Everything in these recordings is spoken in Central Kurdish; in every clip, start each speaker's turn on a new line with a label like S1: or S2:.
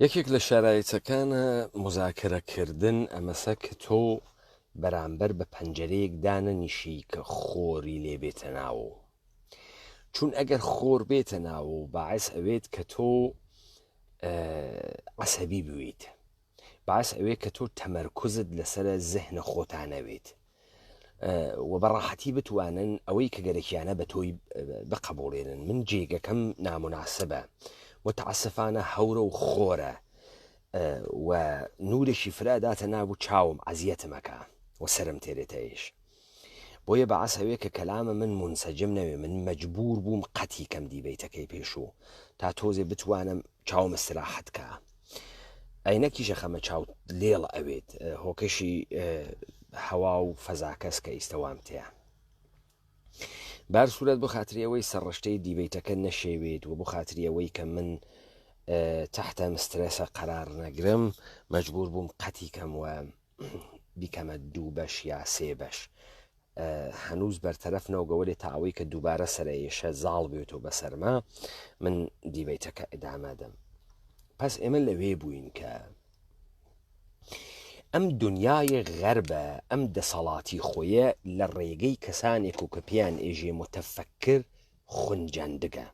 S1: یەکێک لە شارایەتەکانە مذاکرەکردن ئەمەسە کە تۆ بەرامبەر بە پەنجەرەیەک دانەنیشی کە خۆری لێ بێتە ناوە، چون ئەگەر خۆر بێتە ناوە باعث ئەوێت کە تۆ عەسەبی بویت، باعث ئەوێت کە تۆ تەمەرکوزت لەسرە زەهنە خۆتانەوێت و بەڕاحەتی بتوانن ئەوەی کە گەرەکیانە بە تۆی بقبوڵێنن. من جێگەکەم ناموناسبە، متعسفانە هەورە و خۆرە و نورێکی فراداتە نابوو چاوم عەزیەتمەکە و سرم تێرێتەیش، بۆیە بەعەس هەوێ کە کەلامە من منسەجم نەوێ، من مەجبور بووم قەتی کەم دیبەیتەکەی پێشوو تا تۆزێ بتوانم چاوم استراحەت کە. ئەینەکیشە خەمە چاو لێڵ ئەوێت هۆکەشی هەوا و فەزاکەس کە ئیستەوام تەیە. بار سوورەت بۆ خاتریەوەی سەرڕشتەی دیبەیتەکە نەشێوێت و بۆ خاتریەوەی کە من تحتە مسترێسە قەرار نەگرم مەجبور بووم قەتی کەم و بیکەمە 2 بەش یا 3 بەش. هەنووز بەرتەرەف نەوگەوەێت تا ئەوەی کە دووبارە سەرەیەشە زاڵ بێتەوە بەسەرما من دیبەیتەکە ئەدامەدەم. پس ئێمە لەوێ بووین کە ئەم دنیای غەربە ئەم دەسەڵاتی خۆیە لە ڕێگەی کەسانێک و کە پیان ئێژێ متەفەکر خونجاندگە.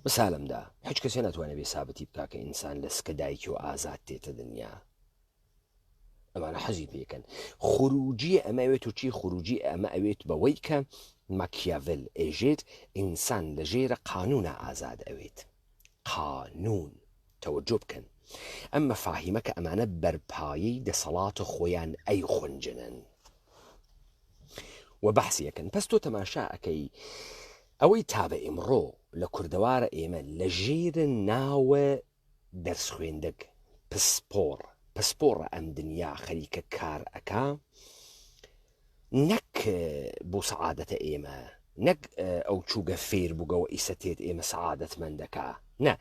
S1: مثالمدا هیچ کەسێ ناتوانێت بێ سابەتی بکا کە ئینسان لە سکە دایکی و ئازاد تێتە دنیا، ئەمانە حەزی پێکەن. خروجی ئەمەوێت و چی خروجی ئەمە ئەوێت بەوەی کە ماکیاڤل ئێژێت ئینسان لە ژێرە قانونە ئازاد ئەوێت. قانون تەوەجۆ بکەن، ئەم مەفاهیمە کە ئەمانە بەرپایەی دەسەڵاتە خۆیان ئەی خونجنن و بەحسیەکەن. پس تۆ تەماشا ئەەکەی ئەوەی تا بە ئیمڕۆ لە کوردەوارە ئێمە لە ژێرە ناوە دەرس خوێندەک پسپۆڕە ئەم دنیا خەریکە کار ئەکا، نەک بۆ سەعادەتە ئێمە، نەک ئەو چووگە فێر بووگەوە ئیسەتێت ئێمە سەعادەتمەندەکە، نە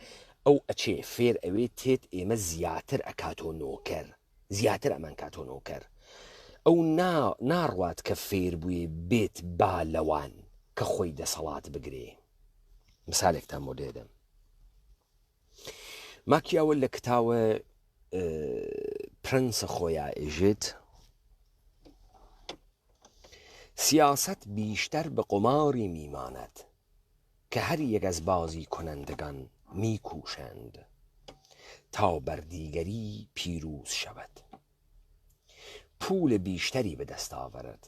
S1: ئەو ئەچێ فێر ئەوێت تێت ئێمە زیاتر ئەکاتۆ نۆکەر، زیاتر ئەمان کاتۆ نۆکەر. ئەو ناڕوات کە فێر بووێ بێت بالەوان کە خۆی دەسەڵات بگرێ. مثالێکتان بۆ دێدەم. ماکیاوە لە کتاوە پرەنسە خۆیان ئێژێت سیاست بیشتر بە قماری میماند کە هەر یەک ئەز بازی کنندگان میکوشند تا بەردیگەری پیرۆز شود، پول بیشتری به دست آورد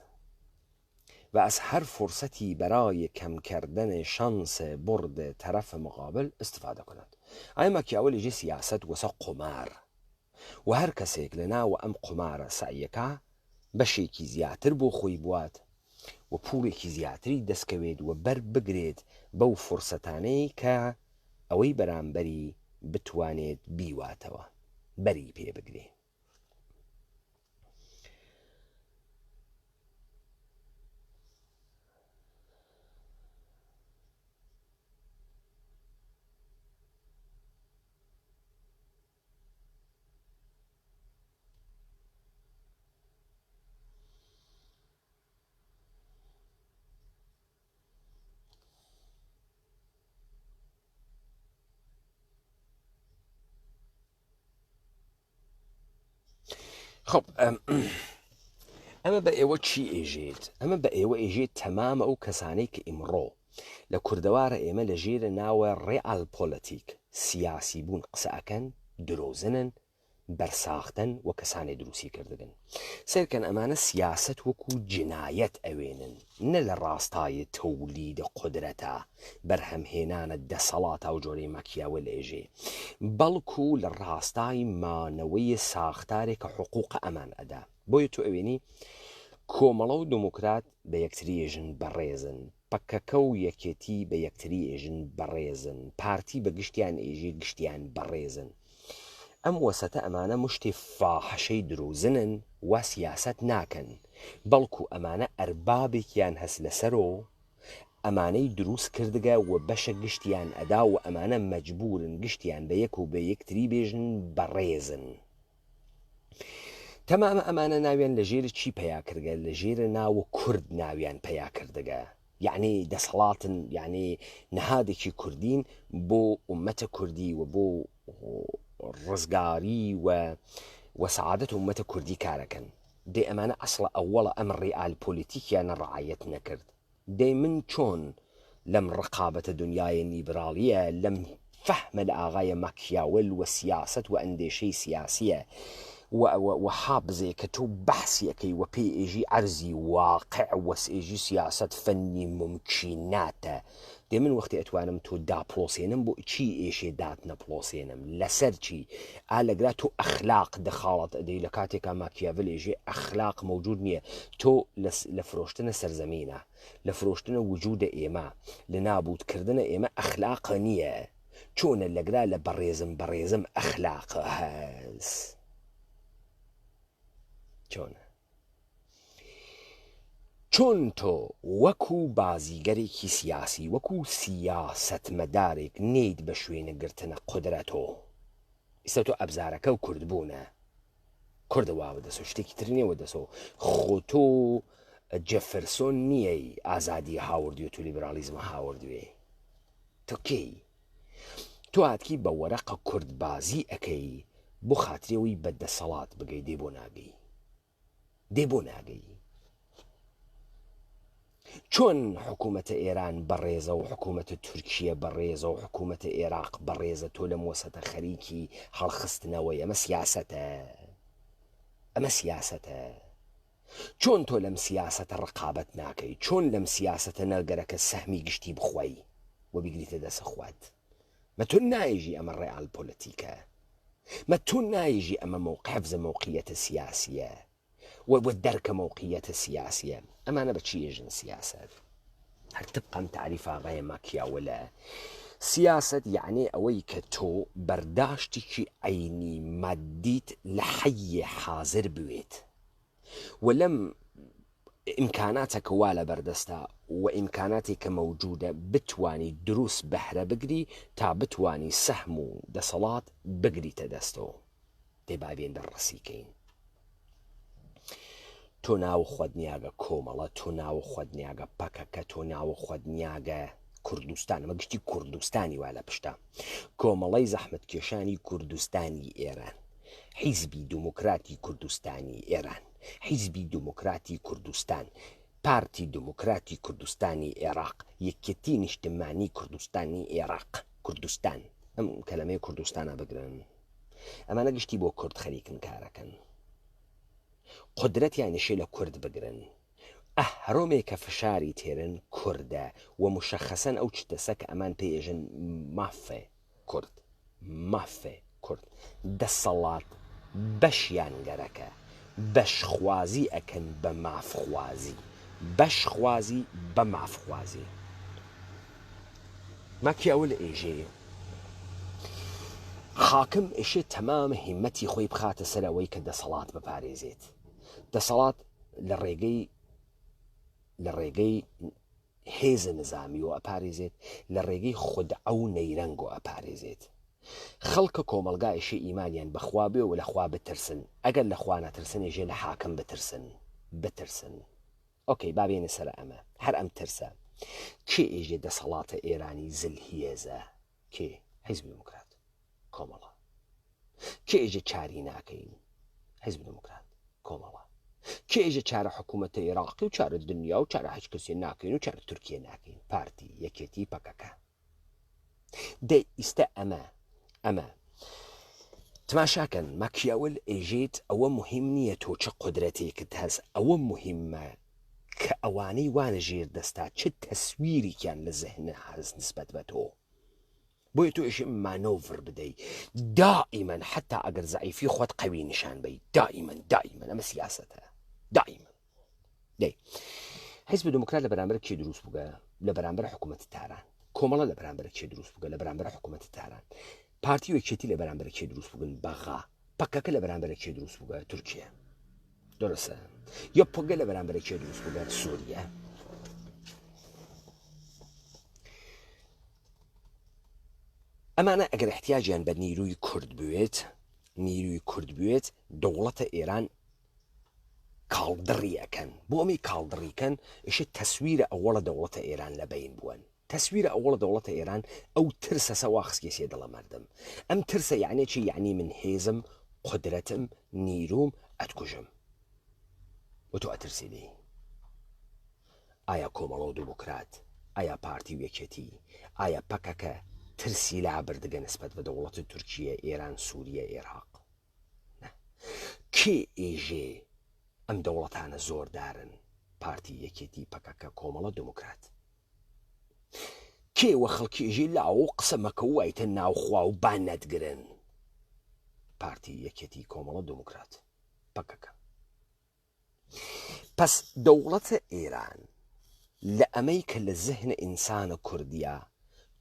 S1: و از هر فرصتی برای کم کردن شانس برد طرف مقابل استفاده کند. ئای ماکیاوە لەژێ سیاست وەسە قمار و هەر کەسێک لە ناوە ئەم قمارە سعیەکە بەشێکی زیاتر بۆ خۆی بوات و پوڵێکی زیاتری دەستکەوێت و بەر بگرێت بەو فرسەتانەی کە ئەوەی بەرامبەری بتوانێت بیواتەوە بەری پێ بگرێ. خب ئەمە بە ئێوە چی ئێژێت؟ ئەمە بە ئێوە ئێژێت تەمامە ئەو کەسانەی کە ئیمڕۆ لە کوردەوارە ئێمە لە ژێرە ناوە ڕێئال پۆلەتیک سیاسی بوون قسە ئەکەن، درۆزنن، بەرساختن و کەسانی دروستی کردن. سێرکەن ئەمانە سیاست وەکو جنایەت ئەوێنن، نە لە ڕاستایە تەولیدە قودرەتە بەرهەمهێنانە دەسەڵاتە و جۆرەی ماکیاوە لە ئێژێ، بەڵکو لە ڕاستای مانەوەی ساختارێکە حقوق ئەمان ئەدا. بۆیە تو ئەوێنی کۆمەڵە و دموکرات بە یەکتری ئێژن بەڕێزن، پەکەکە و یەکێتی بە یەکتری ئێژن بەڕێزن، پارتی بە گشتیان ئێژێ گشتیان بەڕێزن. ئەم وەسەتە ئەمانە مشتی فاحشەی درۆزنن و سیاست ناکەن، بەڵکو ئەمانە ئەربابێکیان هەست لەسەرۆ ئەمانەی دروست کردگە و بەشە گشتیان ئەدا و ئەمانە مەجبورن گشتیان بە یەک و بە یەکتری بێژن بەڕێزن. تەمامە ئەمانە ناویان لە ژێرە چی پەیا کردگە؟ لە ژێرە ناوە کورد ناویان پەیا کردگە، یعنی دەسەڵاتن، یعنی نەهادێکی کوردین بۆ ئومەتە کوردی و بۆ ڕزگاری و سعادەت ومەتە کوردی کارەکەن. دەی ئەمانە ئەسڵە ئەوەڵە ئەم ڕێئال پۆلیتیکیانە ڕعایەت نەکرد. دەی من چۆن لەم ڕقابەتە دنیای لیبرالیە، لەم فەهمە لە ئاغایە ماکیاول و سیاست و ئەندێشەی سیاسیە و حابزێ کە تۆ بەحسیەکەی و پێی ئێژی عەرزی واقع وەسئێژی سیاست فەنی ممکیناتە. دێ من وەختی ئەتوانم تۆ داپڵۆسێنم بۆ چی ئێشێ دات نەپڵۆسێنم لەسەر چی ئالەگرا تۆ ئەخلاق دەخاڵەت ئەدەی لە کاتێکا ماکیاڤل ئێژێ ئەخلاق موجود نییە. تۆ لە فرۆشتنە سەرزەمینە، لە فرۆشتنە وجودە ئێمە، لە نابودکردنە ئێمە ئەخلاقە نییە. چۆنە لەگرا لە بەڕێزم ئەخلاقە هەس چۆن تۆ وەکو بازیگەرێکی سیاسی، وەکو سیاسەتمەدارێک نێیت بە شوێنە گرتنە قودرەتۆ. ئێستا تۆ ئەبزارەکە و کوردبوونە، کوردەوە دەسۆ شتێکی تر نییە وەدەسۆ خۆ تۆ جەفرسۆن نییەی ئازادی هاوردوێ و لیبرالیزمە هاوردوێ. تۆ کێی؟ تۆ هاتکی بە وەرەقە کوردبازی ئەەکەی بۆ خاترێەوەی بەدەسەڵات بگەی. دێ بۆ ناگەی چۆن حکوومەتە ئێران بەڕێزە و حکوومەتە تورکیە بەڕێزە و حکوومەتە عێراق بەڕێزە، تۆ لە مۆسەتە خەریکی هەڵخستنەوەی. ئەمە سیاسەتە. چۆن تۆ لەم سیاسەتە ڕقابەت ناکەی؟ چۆن لەم سیاسەتە نەگەرەکە سەهمی گشتی بخۆی و بیگریتە دەسە خوات؟ مە تۆ نایژی ئەمە ڕێئال پۆلیتیکە، مە تۆ نایژی ئەمە حفظە موقعیەتە سیاسیە و دەرکە موقعیەتە سیاسیە. ئەمانە بە چی ێژن سیاست؟ هەر تبقەم تعریف ئاغای ماکیاوەلە. سیاست یعنی ئەوەی کە تۆ بەرداشتێکی عینی مادیت لە حەیە حازر بوێت و لەم ئیمکاناتەکە وا لە بەردەستە و ئیمکاناتی کە مەوجودە بتوانی دروست بەهرە بگری تا بتوانی سەهم و دەسەڵات بگریتە دەستەوە. دێبابێن دەڕەسیکەین. تۆ ناو خۆت نیاگە کۆمەڵە، تۆ ناو خۆت نیاگە پەکەکە، تۆ ناو خۆت نیاگە کوردستان. ئەمە گشتی کوردستانی وا لە پشتە کۆمەڵەی زەحمەتکێشانی کوردستانی ئێران، حیزبی دموکراتی کوردستانی ئێران، حیزبی دموکراتی کوردستان، پارتی دموکراتی کوردستانی عێراق، یەکێتی نیشتمانی کوردستانی عێراق. کوردستان ئەم کەلەمەی کوردستانە بگرن. ئەمانە گشتی بۆ کورد خەریکن کارەکەن. قدرەتیان نشێ لە کورد بگرن. هەرۆمێک کە فشاری تێرن کووردە و مشەخەسەن ئەو چتەسە کە ئەمان پێێژن مافێ کورد، مافێ کورد. دەسەڵات بەشیان گەرەکە، بەشخوازی ئەکەن بە مافخوازی، بەشخوازی بە مافخوازی. ماکیاول ئێژێ حاکم ئێشێ تەمامە هیمەتی خۆی بخاتە سەرەوەی کە دەسەڵات بپارێزێت. دەسەڵات لە ڕێگەی هێزە نظامی و ئەپارێزێت، لە ڕێگەی خودعە و نەیرەنگ و ئەپارێزێت. خەڵکە کۆمەلگایشی ئیمانیان بەخوا بێ و لەخوا بترسن. ئەگەر لەخوا نەترسن ێژێ لە حاکم بترسن. ئۆکەی بابێنە سەر ئەمە. هەر ئەم ترسە کێ ئێژێ دەسەڵاتە ئێرانی زلهێزە؟ کێ؟ حیزب دموکرات کۆمەڵە. کێ ئێژێ چاری ناکەین؟ حیزب دموکرات کۆمەڵە. کێ ئێژێ چارە حکوومەتە عێراقی و چارە دنیا و چارە هیچ کەسێ ناکەین و چارە تورکیە ناکەین؟ پارتی یەکێتی پەکەکە. دەی ئیستە ئەمە تماشاکەن. ماکیاول ئێژێت ئەوە مهم نییە تۆ چه قدرەتێکت هەست، ئەوە مهمە کە ئەوانەی وانە ژێر دەستا چه تەسویریکیان لە زەهنە هەست نسبەت بە تۆ. بۆیە تۆ ئێشێ مانۆڤر بدەی دائیمەن، حتا ئەگەر زەعیفی خۆت قەوی نیشان بەی. دائیمەن ئەمە سیاسەتە. دائیمەن دەی حیزب دموکرات لە بەرامبەر کێ دروست بووگە؟ لە بەرامبەر حکوومەت تاران. کۆمەڵە لە بەرامبەر کێ دروست بووگە؟ لە بەرامبەر حکوومەت تاران. پارتی و یەکێتی لە بەرامبەر کێ دروست بووگن؟ بەغا. پەکەکە لە بەرامبەر کێ دروست بووگە؟ تورکیە. دەرەسە. یا پۆگە لە بەرامبەر کێ دروست بووگە؟ سووریە. ئەمانە ئەگەر احتیاجیان بە نیروی کورد بوێت دەوڵەتە ئێران کاڵدڕی ئەەکەن. بۆ ئەمی کاڵدڕیکەن ئێشە تەسویرە ئەوەڵە دەوڵەتە ئێران لە بین بوون. تەسویرە ئەوڵە دەوڵەتە ئێران ئەو ترسە سەواخسکێ سێ دڵە مردم ئەم ترسە یعنی چی یعنی من هێزم قدرەتم نیروم ئەتکوژم و تۆ ئەترسی لێ ئایا کۆمەڵە و دموکرات ئایا پارتی و یەکێتی ئایا پەکەکە ترسی لا بردگە نسبەت بە دەوڵەتی تورکیە ئێران سووریە عێراق کێ ئێژێ ئەم دەوڵەتانە زۆردارن پارتی یەکێتی پەکەکە کۆمەڵە دموکرات کێوە خەڵکیێژی لاو قسە مەکە و وایتە ناوخوا و بان نەتگرن پارتی یەکێتی کۆمەڵە دموکرات پەکەکە پس دەوڵەتە ئێران لە ئەمەی کە لە زەهنە ئینسانە کوردیە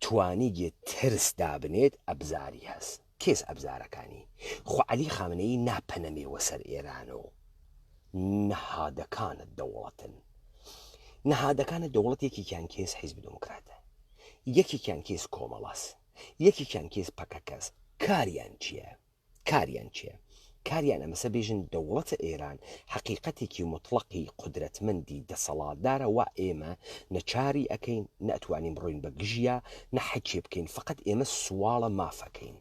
S1: توانیگێ ترس دابنێت ئەبزاری هەست کێس ئەبزارەکانی خۆ عەلی خامنەیی ناپەنەمێوە سەر ئێرانە و نەهادەکانت دەوڵەتن نەهادەکانت دەوڵەت یەکێکیان کێس حیزب دموکراتە یەکێکیان کێس کۆمەڵەس یەکێکیان کێس پەکەکەس کاریان چییە کاریان ئەمەسە بێژن دەوڵەتە ئێران حەقیقەتێکی مطلقی قدرەتمەندی دەسەڵاتدارە وا ئێمە نەچاری ئەەکەین نەتوانین بڕۆین بە گژیە نەحەکێ بکەین فقط ئێمە سواڵە مافەکەین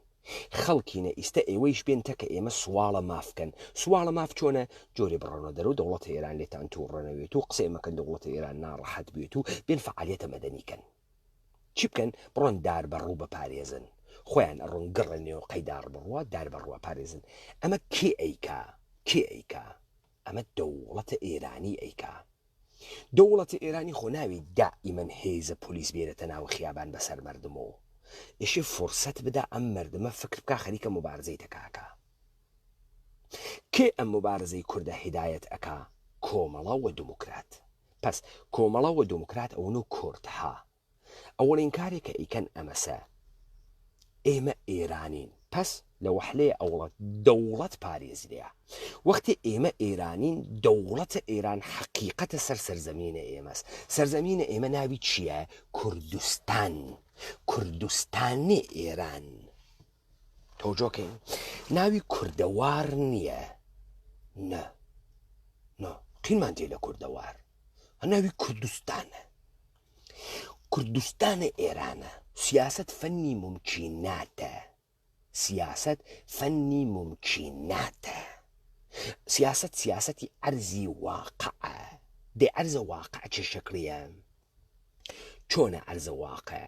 S1: خەڵکینە ئیستا ئێوەیش بێن تەکە ئێمە سواڵە مافکەن سواڵە ماف چۆنە جۆرێ بڕۆنە دەرەوە دەوڵەتە ئێران لێتان تووڕەنەوێت و قسەیمەکەن دەوڵەتە ئێران ناڕەحەت بێت و بێن فعالیەتە مەدەنیکەن چی بکەن بڕۆن دار بەڕوو بەپارێزن خۆیان ئەڕۆن گڕێنێ و قەیدار بڕوە دار بەڕوە پارێزن ئەمە کێ ئەیکا ئەمە دەوڵەتە ئێرانی ئەیکا دەوڵەتە ئێرانی خۆ ناوی دائیمەن هێزە پۆلیس بێرەتە ناو خیابان بەسەر مردمەوە ئێشێ فرسەت بدا ئەم مردمە فکر بکە خەریکە مبارزەی تەکاکە کێ ئەم مبارزەی کوردە هیدایەت ئەکا کۆمەڵە و دموکرات پس کۆمەڵە و دموکرات ئەوون و کوردها ئەوڵین کارێکە ئیکەن ئەمەسە ئێمە ئێرانین پس لە وەحلەیە ئەوڵەت دەوڵەت پارێزرەیە وەختی ئێمە ئێرانین دەوڵەتە ئێران حەقیقەتە سەر سەرزەمینە ئێمەس سەرزەمینە ئێمە ناوی چییە کوردستانی ئێران تۆجۆکەین ناوی کوردەوار نییە نە قینمان تێ لە کوردەوار ناوی کوردستانە ئێرانە سیاست فەنی ممکیناتە سیاسەتی عەرزی واقعە دێ عەرزە واقع چه شەکڵیە چۆنە عەرزە واقع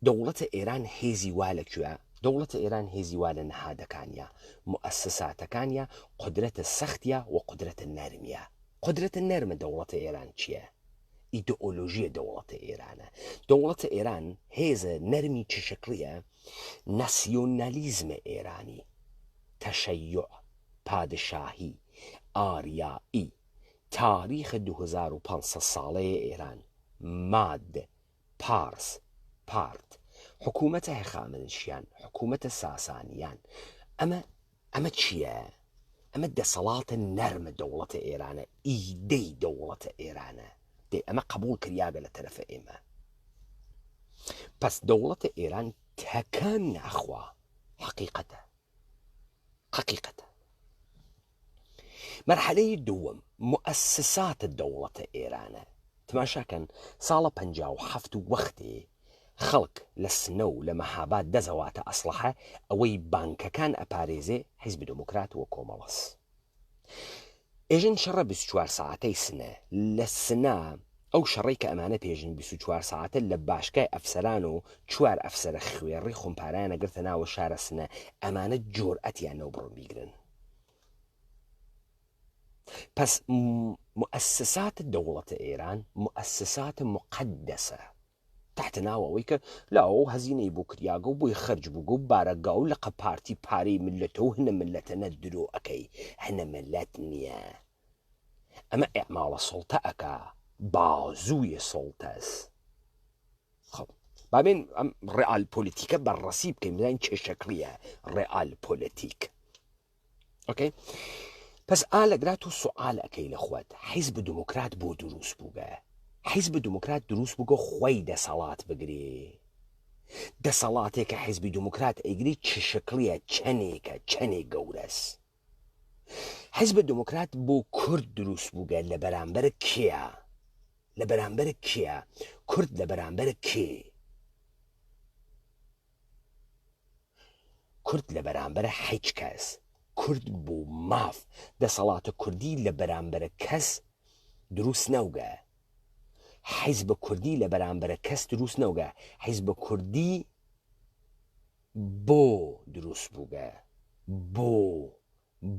S1: دەوڵەتە ئێران هێزی وا لەکوێ دەوڵەتە ئێران هێزی وا لە نەهادەکانیە موسساتەکانیە قدرەتە سەختیە و قدرەتە نەرمیە قدرەتە نەرمە دەوڵەتە ئێران چییە ئیدئۆلۆژیە دەوڵەتە ئێرانە دەوڵەتە ئێران هێزە نەرمی چ شەکڵیە ناسیۆنالیزمە ئێرانی تەشەیع پادشاهی ئاریایی تاریخە 2500 ساڵەیە ئێران ماد پارس پارت حکوومەتە هەخامنشیان حکوومەتە ساسانیان ئەمە چییە؟ ئەمە دەسەڵاتە نەرمە دەوڵەتە ئێرانە ئیدەی دەوڵەتە ئێرانە دێ ئەمە قبول کریابێ لە تەرەفە ئێمە پس دەوڵەتە ئێران تەکان ناخوا حەقیقەتە مەرحەلەی دووەم موسساتە دەوڵەتە ئێرانە تماشاکەن ساڵە 57 وەختێ خەڵک لە سنە و لە مەهاباد دەزەواتە ئەسلحە ئەوەی بانکەکان ئەپارێزێ حیزب دموکرات و کۆمەڵەس ئێژن شەڕە 24 ساعتەی سنە لە سنا ئەو شەڕی کە ئەمانە پێژن 24 ساعتە لە باشکای ئەفسەران و 4 ئەفسەرە خوێڕی خۆمپارانە گرتە ناوە شارە سنە ئەمانە جۆرئەتیان نەو بڕۆ بیگرن پس مؤسسات دەوڵەتە ئێران مؤسسات مقدسە تحت ناوەوەی کە لاوە هەزینەی بۆ کریاگە و بۆی خەرج بووگە و بارەگا و لە قەپارتی پارەی ملەتە و هەنە ملەتە نەدرۆ ئەەکەی هەنە ملەت نییە ئەمە ئێعماڵە سڵتە ئەکا بازوویە سڵتەس خەڵ بابێن ئەم ڕێئال پۆلیتیکە بەڕەسی بکەین بزانین چێ شەکڵیە ڕێئال پۆلیتیک ئۆکەی پس ئالەگرا تۆ سوعال ئەەکەی لە خۆت حیزب دموکرات بۆ دروست بووگە حیزب دموکرات دروست بووگە خۆی دەسەڵات بگرێ دەسەڵاتێکە حیزبی دموکرات ئەیگری چ شکلیە چەنێک گەورەس حیزب دموکرات بۆ کورد دروست بووگە لە بەرامبەر کێیە لە بەرامبەر کێە؟ کورد لە بەرامبەر کێ؟ کورد لە بەرامبەرە هیچ کەس. کورد بوو ماف. دەسەڵاتە کوردی لە بەرامبەرە کەس دروست نەوگە. حیزبە کوردی لە بەرامبەرە کەس دروست نەوگە. حیزبە کوردی بۆ دروست بووگە.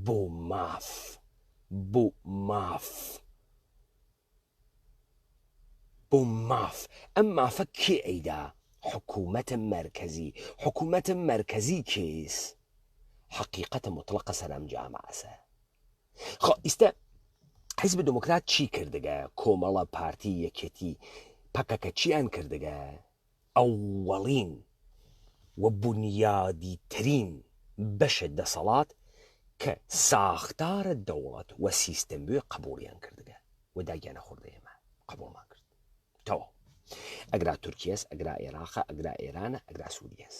S1: بۆ ماف. بۆ ماف. ئەم مافە کێ ئەیدا؟ حکوومەتە مەرکەزی. حکوومەتە مەرکەزی کێس؟ حقیقەتە مطلقە سەرم جامعسە. خۆ ئیستا حیزب دموکرات چی کردگە؟ کۆمەڵە پارتی یەکێتی پەکەکە چیان کردگە؟ ئەوەڵین و بنیادی ترین بەشە دەسەڵات کە ساختارە دەوڵەت و سیستەم بوێ قبولیان کردگە و داگیانە خوردە ئێمە قبولمان کرد. تەواو. ئەگرا تورکیەس، ئەگرا عێراقە، ئەگرا ئێرانە، ئەگرا سووریەس.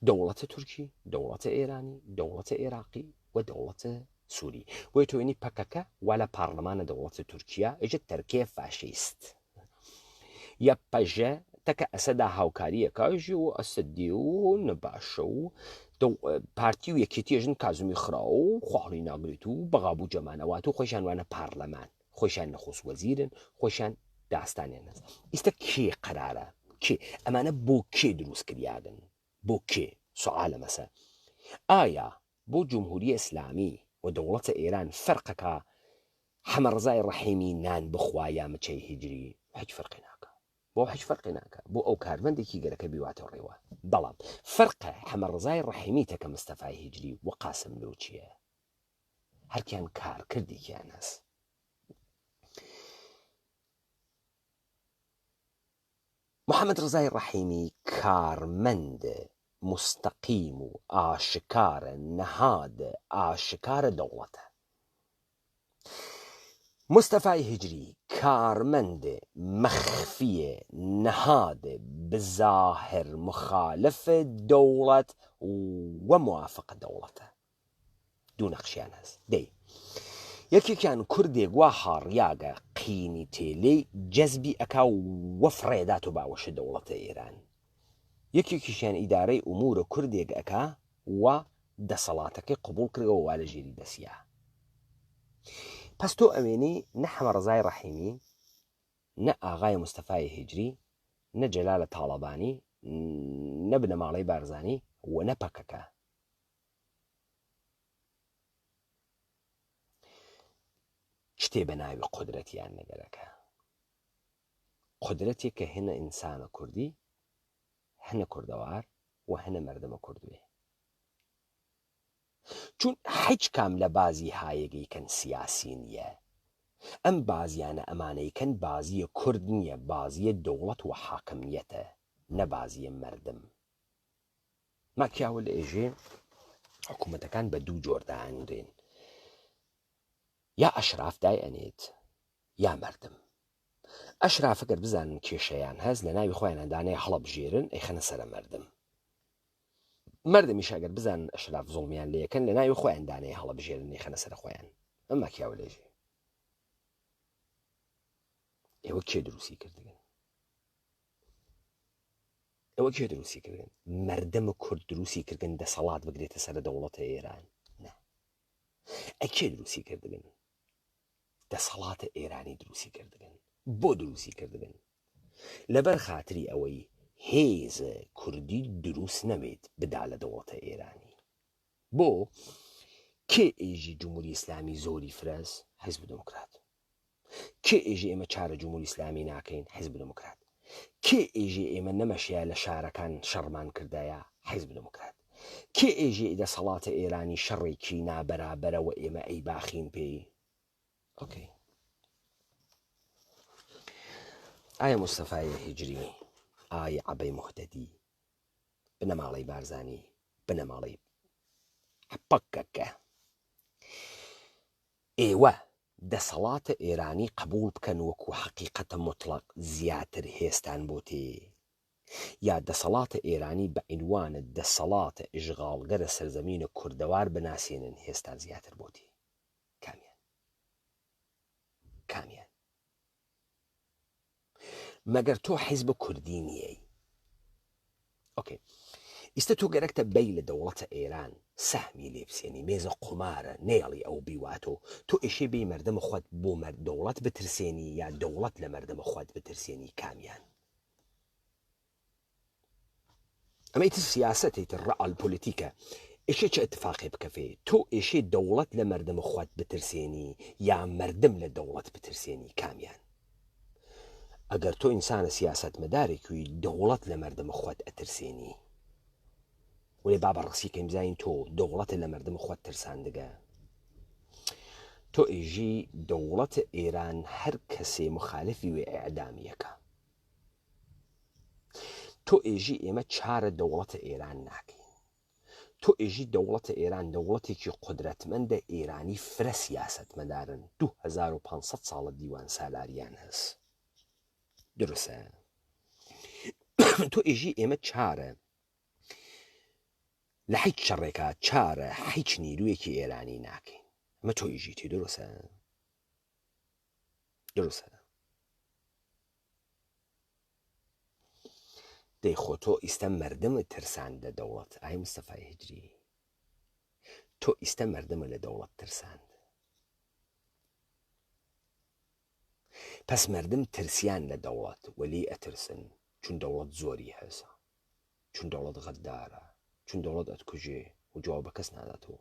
S1: دەوڵەتە تورکی، دەوڵەتە ئێرانی، دەوڵەتە عێراقی و دەوڵەتە سووری. بۆیە تۆینی پەکەکە وا لە پارلەمانە دەوڵەتە تورکیا ئەجە تەرکیە فاشیست. یا پەژە تەکە ئەسەدا هاوکاریەکەژی و ئەسەدی و نەباشە و پارتی و یەکێتیێژن کازمی خراوە و خواڵی ناگریت و بەغابوو جەمانەوات و خۆشیان وانە پارلەمان، خۆشیان نەخۆست وەزیرن، خۆشیان داستانیان نەست. ئیستا کێ قەرارە؟ کێ؟ ئەمانە بۆ کێ دروست کریاگن؟ بۆ کێ؟ سوعالە مەسە. ئایا بۆ جمهوری ئیسلامی و دەوڵەتە ئێران فەرقەکە حەمەڕزای ڕەحیمی نان بخوا یا مچەی هیجری؟ هیچ فەرقی ناکە. بۆ هیچ فەرقی ناکە. بۆ ئەو کارمەندێکی گەرەکە بیواتە ڕێوە. بەڵام فەرقە حەمەڕزای ڕەحیمی تەکە مستەفای هیجری و قاسم لۆ چییە؟ هەرکیان کارکردێکیان هەست. محەممەد ڕزای ڕەحیمی کارمەند مستەقیم و ئاشکارە، نەهادە ئاشکارە دەوڵەتە. مستەفای هیجری کارمەند مەخفیە، نەهادە بظاهر مخالفە دەوڵەت و موافقە دەوڵەتە. دوو نەخشیان هەست. دەی یەکێکیان کوردێک وا هاڕیاگە قینی تێلەی جەزبی ئەکا وە فڕێدات و باوەشە دەوڵەتە ئێران. یەکێکیشیان ئیدارەی ئومورە کوردێک ئەکا و دەسەڵاتەکەی قبول کردەوە وا لە ژێری دەسیە. پس تۆ ئەوێنەی نە حەمەڕزای ڕەحیمی، نە ئاغای مستەفای هیجری، نە جەلالە تاڵەبانی، نە بنەماڵەی بارزانی و نە پەکەکە. شتێ بە ناوی قودرەتیان نەگەرەکە. قودرەتێک کە هەنە ئینسانە کوردی، هەنە کوردەوار و هەنە مەردەمە کوردوێ. چون هیچ کام لە بازی هایەگەیکەن سیاسی نییە. ئەم بازیانە ئەمانەیکەن بازیە کورد نییە، بازیە دەوڵەت و حاکمیەتە، نە بازیە مەردم. ماکیاوە لە ئێژێ حکوومەتەکان بە دوو جۆر داهەنوێن. یا ئەشراف دای ئەنێت یا مەردم. ئەشرافەگەر بزانن کێشەیان هەست لە ناوی خۆیان هەندانەیە هەڵەبژێرن ئەیخەنە سەرە مەردم. مەردمیش ئەگەر بزانن ئەشراف زوڵمیان لێەکەن لە ناوی خۆیان دانەیە هەڵەبژێرن ئەیخەنە سەرە خۆیان. ئەم ماکیاوە لێژێ. ئێوە کێ دروستی کردگەن؟ ئەوە کێ دروستی کردن؟ مەردەمە کورد دروستی کردن دەسەڵات بگرێتە سەرە دەوڵەتە ئێران؟ نە. ئەکێ دروستی کردگەن؟ دەسەڵاتە ئێرانی دروستی کردگەن. بۆ دروستی کردگەن؟ لەبەر خاتری ئەوەی هێزە کوردی دروست نەبێت بدا لە دەوڵەتە ئێرانی. بۆ کێ ئێژی جمهوری ئیسلامی زۆری فرەس؟ حیزب دموکرات. کێ ئێژی ئێمە چارە جمهوری ئیسلامی ناکەین؟ حیزب دموکرات. کێ ئێژێ ئێمە نەمەشیە لە شارەکان شەڕمان کردایە؟ حیزب دموکرات. کێ ئێژێ دەسەڵاتە ئێرانی شەڕێکی نابەرابەرەوە ئێمە ئەی باخین پێی؟ ئۆکەی. ئایا مستەفای هیجری، ئایا عەبەی موحدەدی، بنەماڵەی بارزانی، بنەماڵەی پەکەکە ئێوە دەسەڵاتە ئێرانی قبول بکەن وەکو حەقیقەتە مطلق زیاتر هێستان بۆ تێ، یا دەسەڵاتە ئێرانی بە عینوانە دەسەڵاتە ئیشغاڵگەرە سەرزەمینە کوردەوار بناسێنن هێستان زیاتر بۆ تێ؟ کامیان؟ مەگەر تۆ حیزب کوردی نیەی. ئۆکێ، ئیستا تۆ گەرەکتە بەی لە دەوڵەتە ئێران سەهمی لێ بسێنی، مێزە قومارە نێڵی ئەو بیواتۆ، تۆ ئێشێ بێی مەردەمە خۆت بۆ دەوڵەت بترسێنی یا دەوڵەت لە مەردەمە خۆت بترسێنی کامیان؟ ئەمە ئیتر سیاسەتێتر ڕەعال پۆلیتیکە. ئێشێ چه اتفاقی بکەفێ، تۆ ئێشێ دەوڵەت لە مەردەمە خۆت بترسێنی یا مەردەم لە دەوڵەت بترسێنی کامیان؟ ئەگەر تۆ ئینسانە سیاست مەدارێکی دەوڵەت لە مەردەمە خۆت ئەترسێنی، وێ بابە ڕقسیکەیم بزانین تۆ دەوڵەتە لە مەردەمە خۆت ترساندگە، تۆ ئێژی دەوڵەتە ئێران هەر کەسێ مخالفی وێ ئەعدامیەکە. تۆ ئێژی ئێمە چارە دەوڵەتە ئێران ناکەین. تۆ ئێژی دەوڵەتە ئێران دەوڵەتێکی قودرەتمەندە ئێرانی فرە سیاسەتمەدارن، 2500 ساڵە دیوان سالاریان هەست. درستە؟ تۆ ئێژی ئێمە چارە لە هیچ شەڕێکە چارە هیچ نیرویەکی ئێرانی ناکەین. ئەمە تۆ ئێژیتی. درستە؟ درستە؟ دەی خۆ تۆ ئیستە مەردەمە ترساندە دەوڵەت. ئای مستەفای هجری، تۆ ئیستە مەردەمە لە دەوڵەت ترساند. پس مەردم ترسیان لە دەوڵەت وەلی ئەترسن، چون دەوڵەت زۆری هەسە، چون دەوڵەت غەدارە، چون دەوڵەت ئەتکوژێ و جواب بە کەس ناداتەوە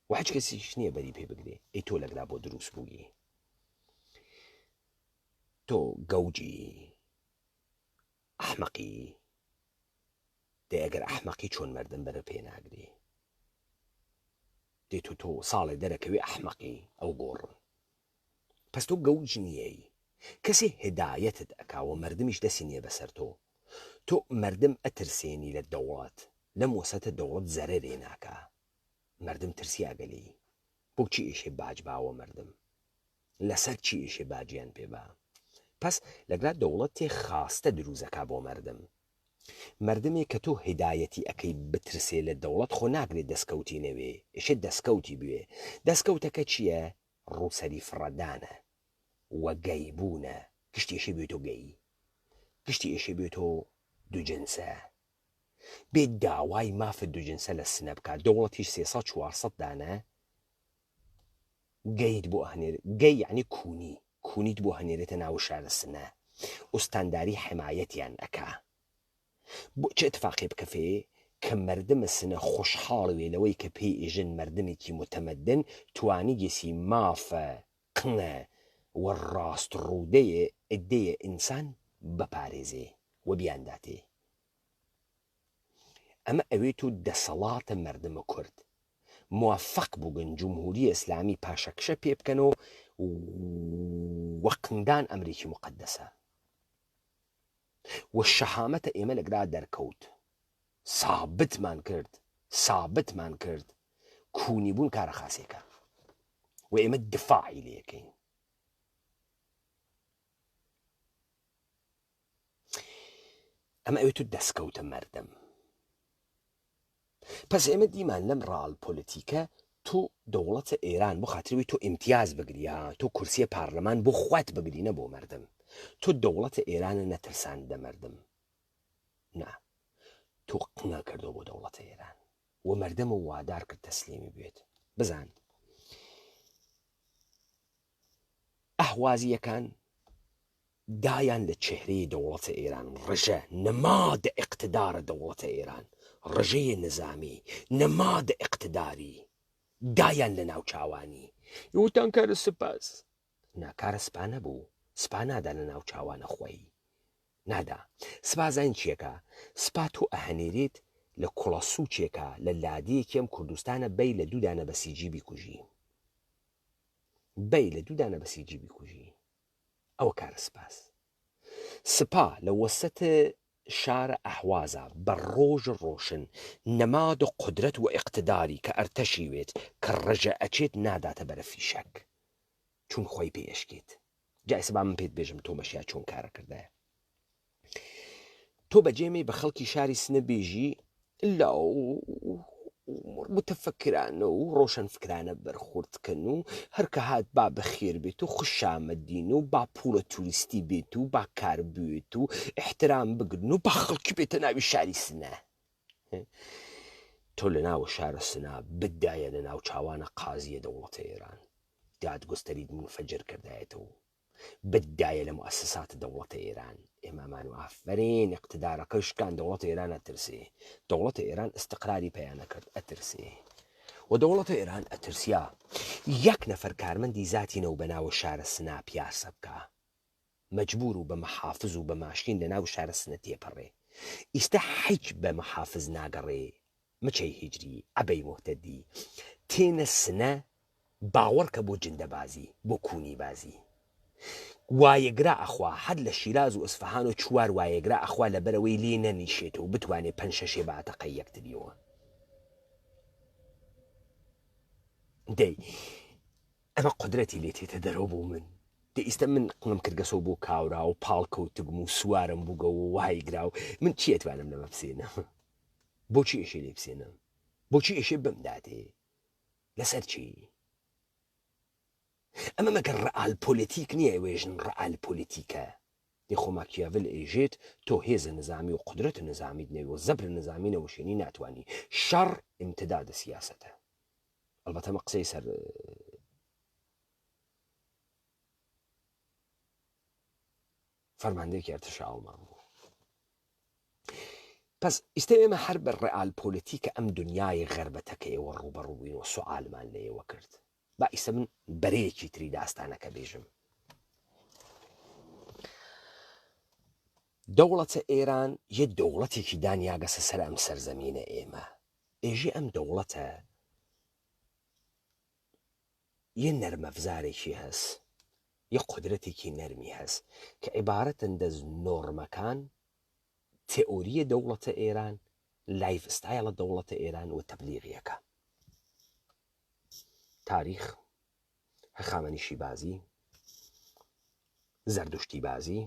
S1: و هیچ کەسیش نییە بەری پێ بگرێ. ئەی تۆ لەگرا بۆ دروست بووی، تۆ گەوجی ئەحمەقی. دەی ئەگەر ئەحمەقی چۆن مەردم بەرە پێ ناگرێ؟ دەی تۆ ساڵێ دەرەکەوێ ئەحمەقی ئەو گۆڕن. پس تۆ گەوج نییەی، کەسێ هدایەتت ئەکاوە مەردمیش دەسی نییە بەسەر تۆ. تۆ مەردم ئەترسێنی لە دەوڵەت، لەم وەسەتە دەوڵەت زەرەرێ ناکا. مەردم ترسی ئەگەلی بۆ چی ئێشێ باج باوە مەردم؟ لەسەر چی ئێشێ باجیان پێ با؟ پس لەگرا دەوڵەت تێ خاستە دروزەکا بۆ مەردم. مەردمێک کە تۆ هدایەتی ئەەکەی بترسێ لە دەوڵەت خۆ ناگرێت دەستکەوتی نەوێ، ئێشێ دەستکەوتی بوێ. دەستکەوتەکە چییە؟ ڕووسەری فڕەدانە وە گەیبوونە. گشتی ئێشێ بێتۆ گەی، گشتی ئێشێ بێتۆ دووجنسە، بێت داوای مافە دووجنسە لە سنە بکات. دەوڵەتیش 300-400 دانە گەیت بۆ هەنێر، گەی یعنی کونی، کونیت بۆ هەنێرێتە ناو شارە سنە، ئوستانداری حمایەتیان ئەکا. بۆ چه اتفاقی بکەفێ کە مەردمە سنە خۆشحاڵوێ لەوەی کە پێی ئێژن مەردمێکی متەمەدن توانی گێسی مافە قنە و ڕاست ڕوودەیە ئەدەیە ئینسان بەپارێزێ و بیانداتێ. ئەمە ئەوێت و دەسەڵاتە مەردمە کورد موفق بووگن جمهوری ئیسلامی پاشەکشە پێ بکەنەوە وەقندان ئەمریکی مقدسە و شەهامەتە ئێمە لەگرا دەرکەوت، سابتمان کرد کونی بوون کارە خاسێکە و ئێمە دفاعی لێەکەین. ئەمە ئەوێت و دەستکەوتە مەردم. پس ئێمە دیمان لەم ڕاڵ پۆلیتیکە تۆ دەوڵەتە ئێران بۆ خاتروی تۆ ئیمتیاز بگریە، تۆ کورسیە پارلەمان بۆ خوات بگرینە بۆ مەردم. تۆ دەوڵەتە ئێرانە نەترساندە مەردم، نا، تۆ قنە کردەوە بۆ دەوڵەتە ئێران و مەردەمە وادار کرد تەسلیمی بێت. بزان ئەهوازیەکان دایان لە چهرەی دەوڵەتە ئێران ڕژە نەمادە ئیقتدارە دەوڵەتە ئێران، ڕژەیە نظامی نەمادە ئیقتداری دایان لە ناو چاوانی. یوتان کارە سپاس ناکارە سپا نەبوو، سپا نادا لە ناو چاوانە خۆی نادا. سپازان چیەکە؟ سپا تۆ ئەهەنێرێت لە کوڵە سوچێکە لە لادەیەکێم کوردستانە بەی لە دوودانە بە سیجی بیکوژی، بەی لە دوودانە بە سیجی بیکوژی. ئەوە کارە سپاس. سپا لە وەسەتە شارە ئەحوازە بە ڕۆژ ڕۆشن نەمادە قودرەت و ئیقتداری کە ئەرتەشیوێت کە ڕژە ئەچێت ناداتە بەرە فیشەک چون خۆی پێشکێت. جای سبا من پێت بێژم تۆ بەشیا چۆن کارە کردایە. تۆ بەجێمەی بە خەڵکی شاری سنە بێژی لا متفکرانە و ڕۆشن فکرانە بەرخوردکەن و هەرکە هات با بەخێر بێت و خوشامەدین و با پوڵە توریستی بێت و با کار بێت و احترام بگرن و با خەڵکی بێتە ناوی شاری سنە. تۆ لە ناوە شارە سنا بدایە لە ناو چاوانە قازیە دەوڵەتە ئێران دادگۆستەریت منفەجر کردایەتەوە بدایە لە مؤسسات دەوڵەتە ئێران. ئێمامان و ئافرین اقتدارەکە شکان دەوڵەتە ئێران ئەترسێ، دەوڵەتە ئێران استقراری پەیانە کرد ئەترسێ و دەوڵەتە ئێران ئەترسیا یەک نەفەر کارمەندی زاتی نەو بە ناوە شارە سنا پیاسە بکە مەجبور و بە مەحافز و بە ماشین لە ناو شارە سنە تێپەڕێ. ئیستا هیچ بە مەحافز ناگەڕێ مچەی هیجری ئەبەی مۆتەدی تێنە سنە باوەڕکە بۆ جندەبازی بۆ کونی بازی وایەگرا ئەخوا هەر لە شیراز و ئەسفەهان و چوار وایەگرا ئەخوا لە بەرەوەی لێ نەنیشێتەوە بتوانێت پەنج شەشێ باتەقەی یەکتریەوە. دەی ئەمە قودرەتی لێ تێتە دەرەوە بۆ من دە ئیستا من قڵم کردگەسەوە بۆ کاورا و پاڵکەوتگم و سوارم بووگەوە وایگرا و من چی ئەتوانم لەمە بسێنە؟ بۆچی ئێشێ لێ بسێنم؟ بۆچی ئێشێ بمداتێ؟ لەسەر چی؟ ئەمە مەگەر ڕەئال پۆلیتیک نییە ئێوێژن ڕەئال پۆلیتیکە. خۆ ماکیاڤل ئێژێت تۆ هێزە نظامی و قدرەت نظامیت نەوێ و زەبر نظامی نەوەشێنی ناتوانانی شەڕ امتدادە سیاسەتە. ئەلبەتە مە قسەی سەر فەرماندەیەکی ئەرتەشە ئەڵمان بوو. پس ئیستا ئێمە هەر بە ڕەئال پۆلیتیکە ئەم دنیای غەربەتەکە ئێوە ڕوبەڕووبووین و سوعالمان لە ئێوە کرد. با ئیستا من بەرەیەکی تری داستانەکە بێژم. دەوڵەتە ئێران یە دەوڵەتێکی دانیاگەسە سەر ئەم سەرزەمینە ئێمە. ئێژێ ئەم دەوڵەتە یە نەرمەفزارێکی هەست یە قودرەتێکی نەرمی هەست کە عیبارەتن دەست نۆڕمەکان تئۆریە دەوڵەتە ئێران لایف ستایلە دەوڵەتە ئێران و تەبلیغیەکە تاریخ هەخامەنیشی بازی زەردوشتی بازی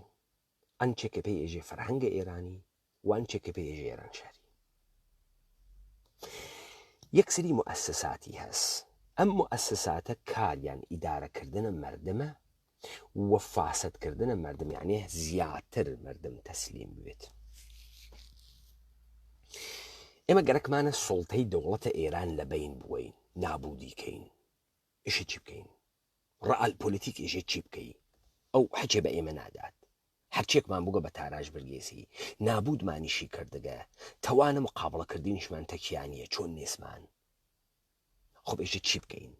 S1: ئەنچێکە پێی ئێژێ فەرهەنگە ئێرانی و ئەنچێکە پێی ئێژێ ئێران شاری یەکسری مؤسساتی هەست. ئەم مؤسساتە کاریان ئیدارەکردنە مەردمە و فاسەدکردنە مەردم یعنی زیاتر مەردم تەسلیم بێت. ئێمە گەرەکمانە سوڵتەی دەوڵەتە ئێران لە بین بووین نابودیکەین. ئێشە چی بکەین؟ ڕەئال پۆلیتیک ئێژێ چی بکەی؟ ئەو حەجێ بە ئێمە نادات. هەرچێکمان بووگە بە تاراژ برگێسی نابودمانیشی کردگە تەوانە مقابڵەکردنیشمان تەکیانیە چۆن نێسمان. خۆ ئێژە چی بکەین؟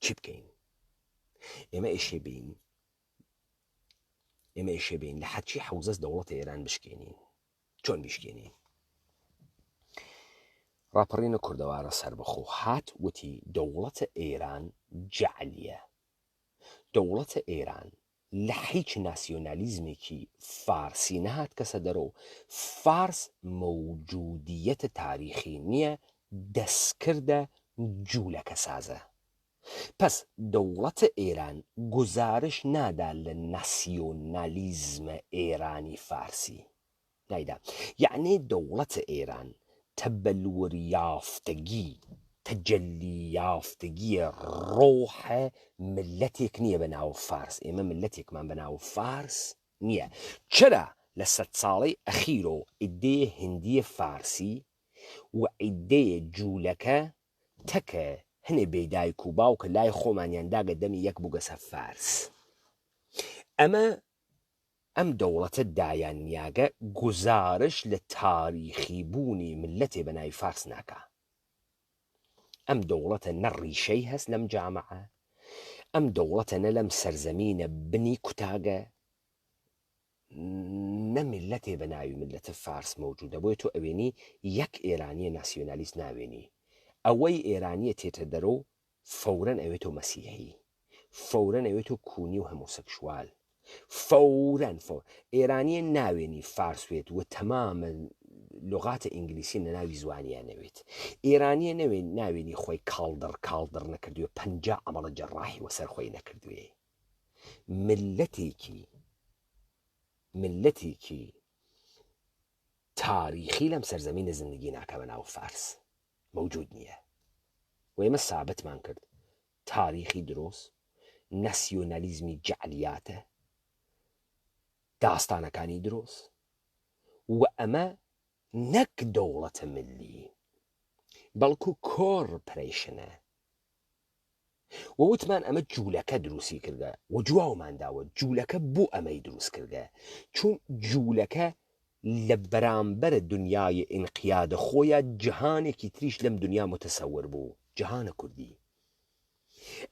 S1: چی بکەین؟ ئێمە ئێشێ بین لە حەچی حوزەست دەوڵەتە ئێران بشکێنین. چۆن بشکێنین؟ ڕاپەڕینە کوردەوارە سەربەخۆ هات وتی دەوڵەتە ئێران جەعلیە. دەوڵەتە ئێران لە هیچ ناسیۆنالیزمێکی فارسی نەهات کەسە دەرەوە. فارس مەوجودیەتە تاریخی نییە دەستکردە جوولەکە سازە. پس دەوڵەتە ئێران گزارش نادا لە ناسیۆنالیزمە ئێرانی فارسی نایدا. یعنی دەوڵەتە ئێران تەبەلوریافتگی تەجەلی یافتگیە ڕۆحە ملەتێک نییە بە ناو فارس. ئێمە ملەتێکمان بە ناو فارس نییە. چرا لە 100 ساڵەی ئەخیرۆ ئیدەیە هندیە فارسی و ئیدەیە جوولەکە تەکە هەنێ بێدایک و باوکە لای خۆمانیانداگە دەمی یەک بووگەسە فارس. ئەم دەوڵەتە دایانیاگە گزارش لە تاریخی بوونی ملەتێ بە ناوی فارس ناکە. ئەم دەوڵەتە نە ڕیشەی هەست لەم جامعە، ئەم دەوڵەتە نە لەم سەرزەمینە بنی کوتاگە، نە ملەتێ بە ناوی ملەتە فارس مەوجودە. بۆیە تۆ ئەوێنی یەک ئێرانیە ناسیۆنالیست ناوێنی. ئەوەی ئێرانیە تێتە دەرەوە فەورەن ئەوێتۆ مەسیحی، فەورەن ئەوێتۆ کونی و هەموسەکشوال، فەورەن ئێرانیە ناوێنی فارسوێت و تەمامە لغاتە ئینگلیسی لە ناوی زوانیان نەوێت. ئێرانیە ناوێنی خۆی کاڵدڕ نەکردوێ 50 ئەمەڵە جەڕاحی وەسەر خۆی نەکردوێ. ملەتێکی تاریخی لەم سەرزەمینە زندگی ناکە بە ناو فارس. موجود نییە و ئێمە سابتمان کرد تاریخی دروست ناسیۆنالیزمی جعلیاتە داستانەکانی دروست و ئەمە نەک دەوڵەتە ملی بەڵکو کۆرپڕیشنە و وتمان ئەمە جوولەکە دروستی کردە و جواومانداوە جوولەکە بۆ ئەمەی دروست کردە چون جوولەکە لە بەرامبەرە دنیای ئینقیادە خۆیان جیهانێکی تریش لەم دنیا متەسەور بوو جیهانە کوردی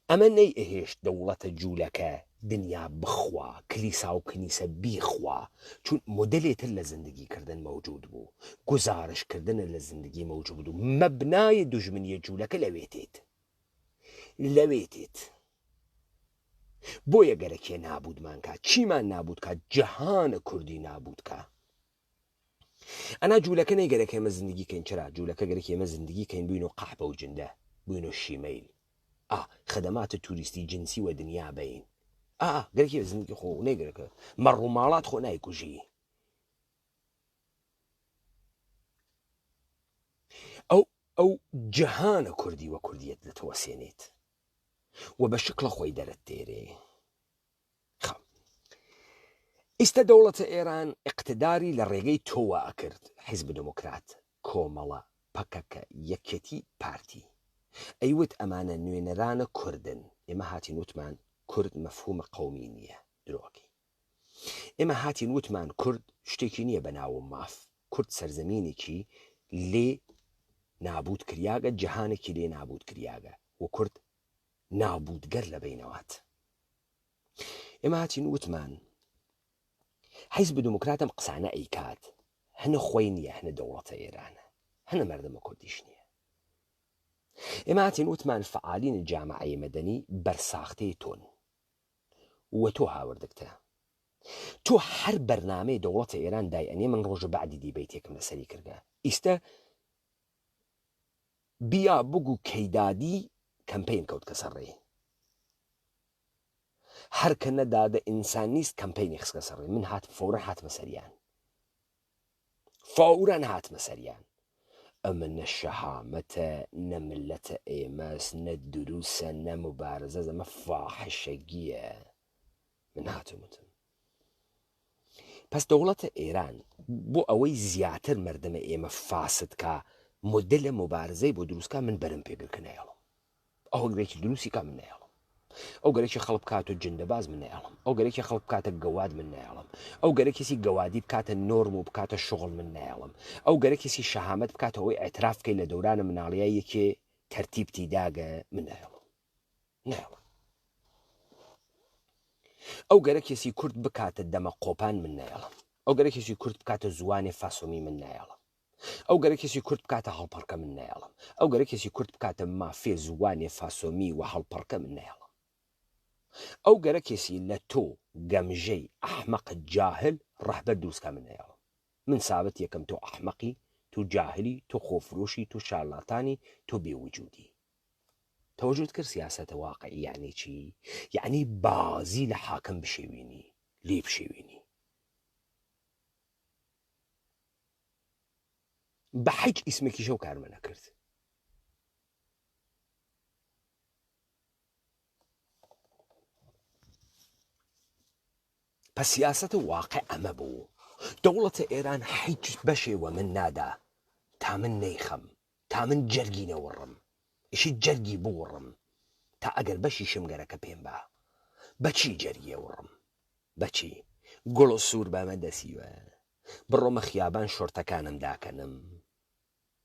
S1: ئەمە نەی ئەهێشت دەوڵەتە جوولەکە دنیا بخوا کلیسا و کنیسە بیخوا چون مدلێتر لە زندگیکردن موجود بوو گزارشکردنە لە زندگی موجود بوو مەبنای دوژمنیە جوولەکە لەوێتێت بۆیە گەرەکێ نابودمان کات چیمان نابود کات جیهانە کوردی نابود کە ئەنا جوولەکە نەی گەرەکە ئێمە زندگیکەین چرا جوولەکە گەرەکە ئێمە زندگیکەین بووین و قەحبە و جندە بووین و شیمەیل خدماتە توریستی جنسی و دنیا بین گەرەکی زندگی خۆ نەیگەرەکە مەڕووماڵات خۆ نایکوژی ئەو جیهانە کوردی وە کوردیەت دەتوەسێنێت و بە شکڵە خۆی دەرەت تێرێ ئێستا دەوڵەتە ئێران اقتداری لە ڕێگەی تۆوە ئەکرد حیزب دموکرات کۆمەڵە پەکەکە یەکێتی پارتی ئەیوت ئەمانە نوێنەرانە کوردن ئێمە هاتین وتمان کورد مەفهومە قەومی نییە درۆکەی ئێمە هاتین وتمان کورد شتێکی نییە بە ناوە ماف کورد سەرزەمینێکی لێ نابود کریاگە جیهانێکی لێ نابود کریاگە و کورد نابودگەر لە بینەوەات ئێمە هاتین وتمان حیزب دموکراتم قسانە ئەیکات هەنە خۆی نییە هەنە دەوڵەتە ئێرانە هەنە مەردەمە کوردیش نییە ئێمە هاتین وتمان فعالین جامعەی مەدەنی بەرساختەی تۆن و تۆ هاوردەکتە تۆ هەر بەرنامەی دەوڵەتە ئێران دای ئەنێ من ڕۆژە بەعدی دیبەیتێکم لەسەری کردە ئیستە بیا بگو کەیدادی کەمپین کەوت کە سەرڕێ هەر کە نەدادە ئینسان نیست کەمپینی خستکە سەرڕێ من فەورەن هاتمە سەریان ئەمە نە شەهامەتە نە ملەتە ئێمەس نە دروسە نە مبارزە ئەمە فاحشەگیە من هاتموتم پس دەوڵەتە ئێران بۆ ئەوەی زیاتر مردمە ئێمە فاسد کا مدلە مبارزەی بۆ دروستکە من بەرم پێگرکە نایڵم ئەو گرێکی دروستی کا من نایڵم ئەو گەرەی خەڵک بکاتە جندەباز من نایڵم ئەو گەرەی خەڵک بکاتە گەواد من نایڵم ئەو گەرەکیسی گەوادی بکاتە نۆرم و بکاتە شغل من نایڵم ئەو گەرەکیسی شەهامەت بکاتە ئەوەی ئەتراف بکەی لە دەورانە مناڵیە یەکێ تەرتیبتی داگە من نایڵم ئەو گەرەکیسی کورد بکاتە دەمە قۆپان من نایڵم ئەو گەرەکیسی کورد بکاتە زوانی فاسۆمی من نایڵم ئەو گەرەکیسی کورد بکاتە هەڵپەڕکە من نایڵم ئەو گەرەکیسی کورد بکاتە مافێ زوانی فاسۆمی و هەڵپەڕکە من نایڵم ئەو گەرەکێسی لە تۆ گەمژەی ئەحمەق جاهل ڕەهبەر دروستکە من نایڵم من سابت یەکەم تۆ ئەحمەقی تۆ جاهلی تۆ خۆفرۆشی تۆ شارلاتانی تۆ بێوجودی تەوەجود کرد سیاسەتە واقعی یعنی چی یعنی بازی لە حاکم بشێوینی لێ بشێوینی بە هیچ ئیسمێکی شەو کارمە نەکرد پس سیاسەت واقع ئەمە بوو دەوڵەتە ئێران هیچ بەشێوە من نادا تا من نەیخەم تا من جەرگی نەوەڕم ئیشی جەرگی بوەڕم تا ئەگەر بەشی شم گەرەکە پێم با بەچی جەرگیە وڕم بەچی گوڵ و سوور بەمە دەسیوە بڕۆمە خیابان شۆرتەکانم داکەنم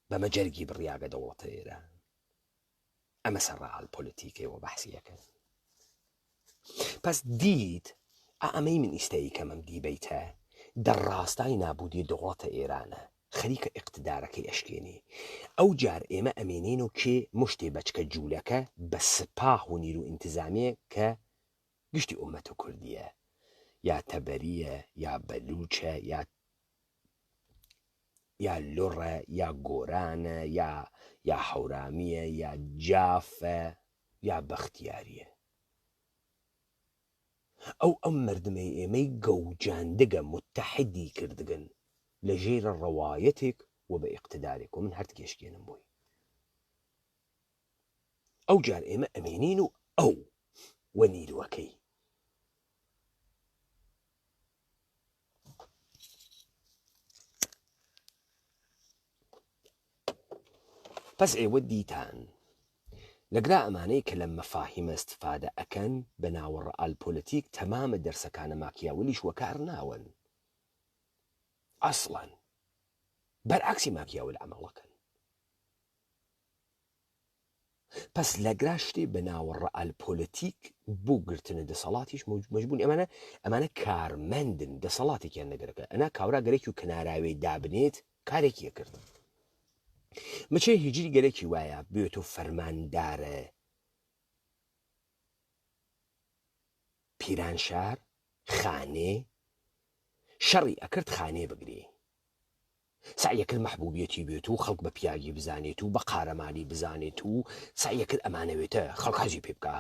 S1: بەمە جەرگی بڕیاگە دەوڵەتە ئێران ئەمە سەرڕال پۆلیتیکەوە بەحسیەکە پس دیت ئەمەی من ئیستایی کەمەم دیبەیتە دەڕاستای نابودی دەوڵەتە ئێرانە خەریکە ئیقتدارەکەی ئەشکێنێ ئەو جار ئێمە ئەمێنین و کێ مشتێ بەچکە جوولەکە بە سپاه و نیر و ئینتیزامێ کە گشتی ئومەتە کوردیە یا تەبەریە یا بەلوچە یا لۆڕە یا گۆرانە یا حەورامیە یا جافە یا بەختیاریە ئەو مردمەی ئێمەی گەوجاندگە متحدی کردگن لە ژێرە ڕەوایەتێک و بە ئیقتدارێک و من هەر تکێشکێنم بووی ئەو جار ئێمە ئەمێنین و ئەو وەنیروەکەی پس ئێوە دیتان لەگرا ئەمانەی کە لە مەفاهیمە استفادە ئەکەن بە ناوە ڕەئالپۆلەتیک تەمامە دەرسەکانە ماکیاوەلیش وەکار ناون ئەسڵەن بەرعەکسی ماکیاوەل ئەمەڵەکەن. پس لەگرا شتێ بە ناوە ڕەئالپۆلەتیک بۆ گرتنە دەسەڵاتیش مەجبوون ئەمانە کارمەندن دەسەڵاتێکیان نەگەرەکە ئەنا کاورا گەرەکی و کەناراوێ دابنێت کارێکیە کرد مچێ هیجری گەرەکی وایە بێت و فەرماندارە پیرانشار خانێ شەڕی ئەکرد خانێ بگرێ سعیەکرد مەحبوبیەتی بێت و خەڵک بە پیاگی بزانێت و بە قارەمانی بزانێت و سعیەکرد ئەمانەوێتە خەڵک حەزی پێ بکە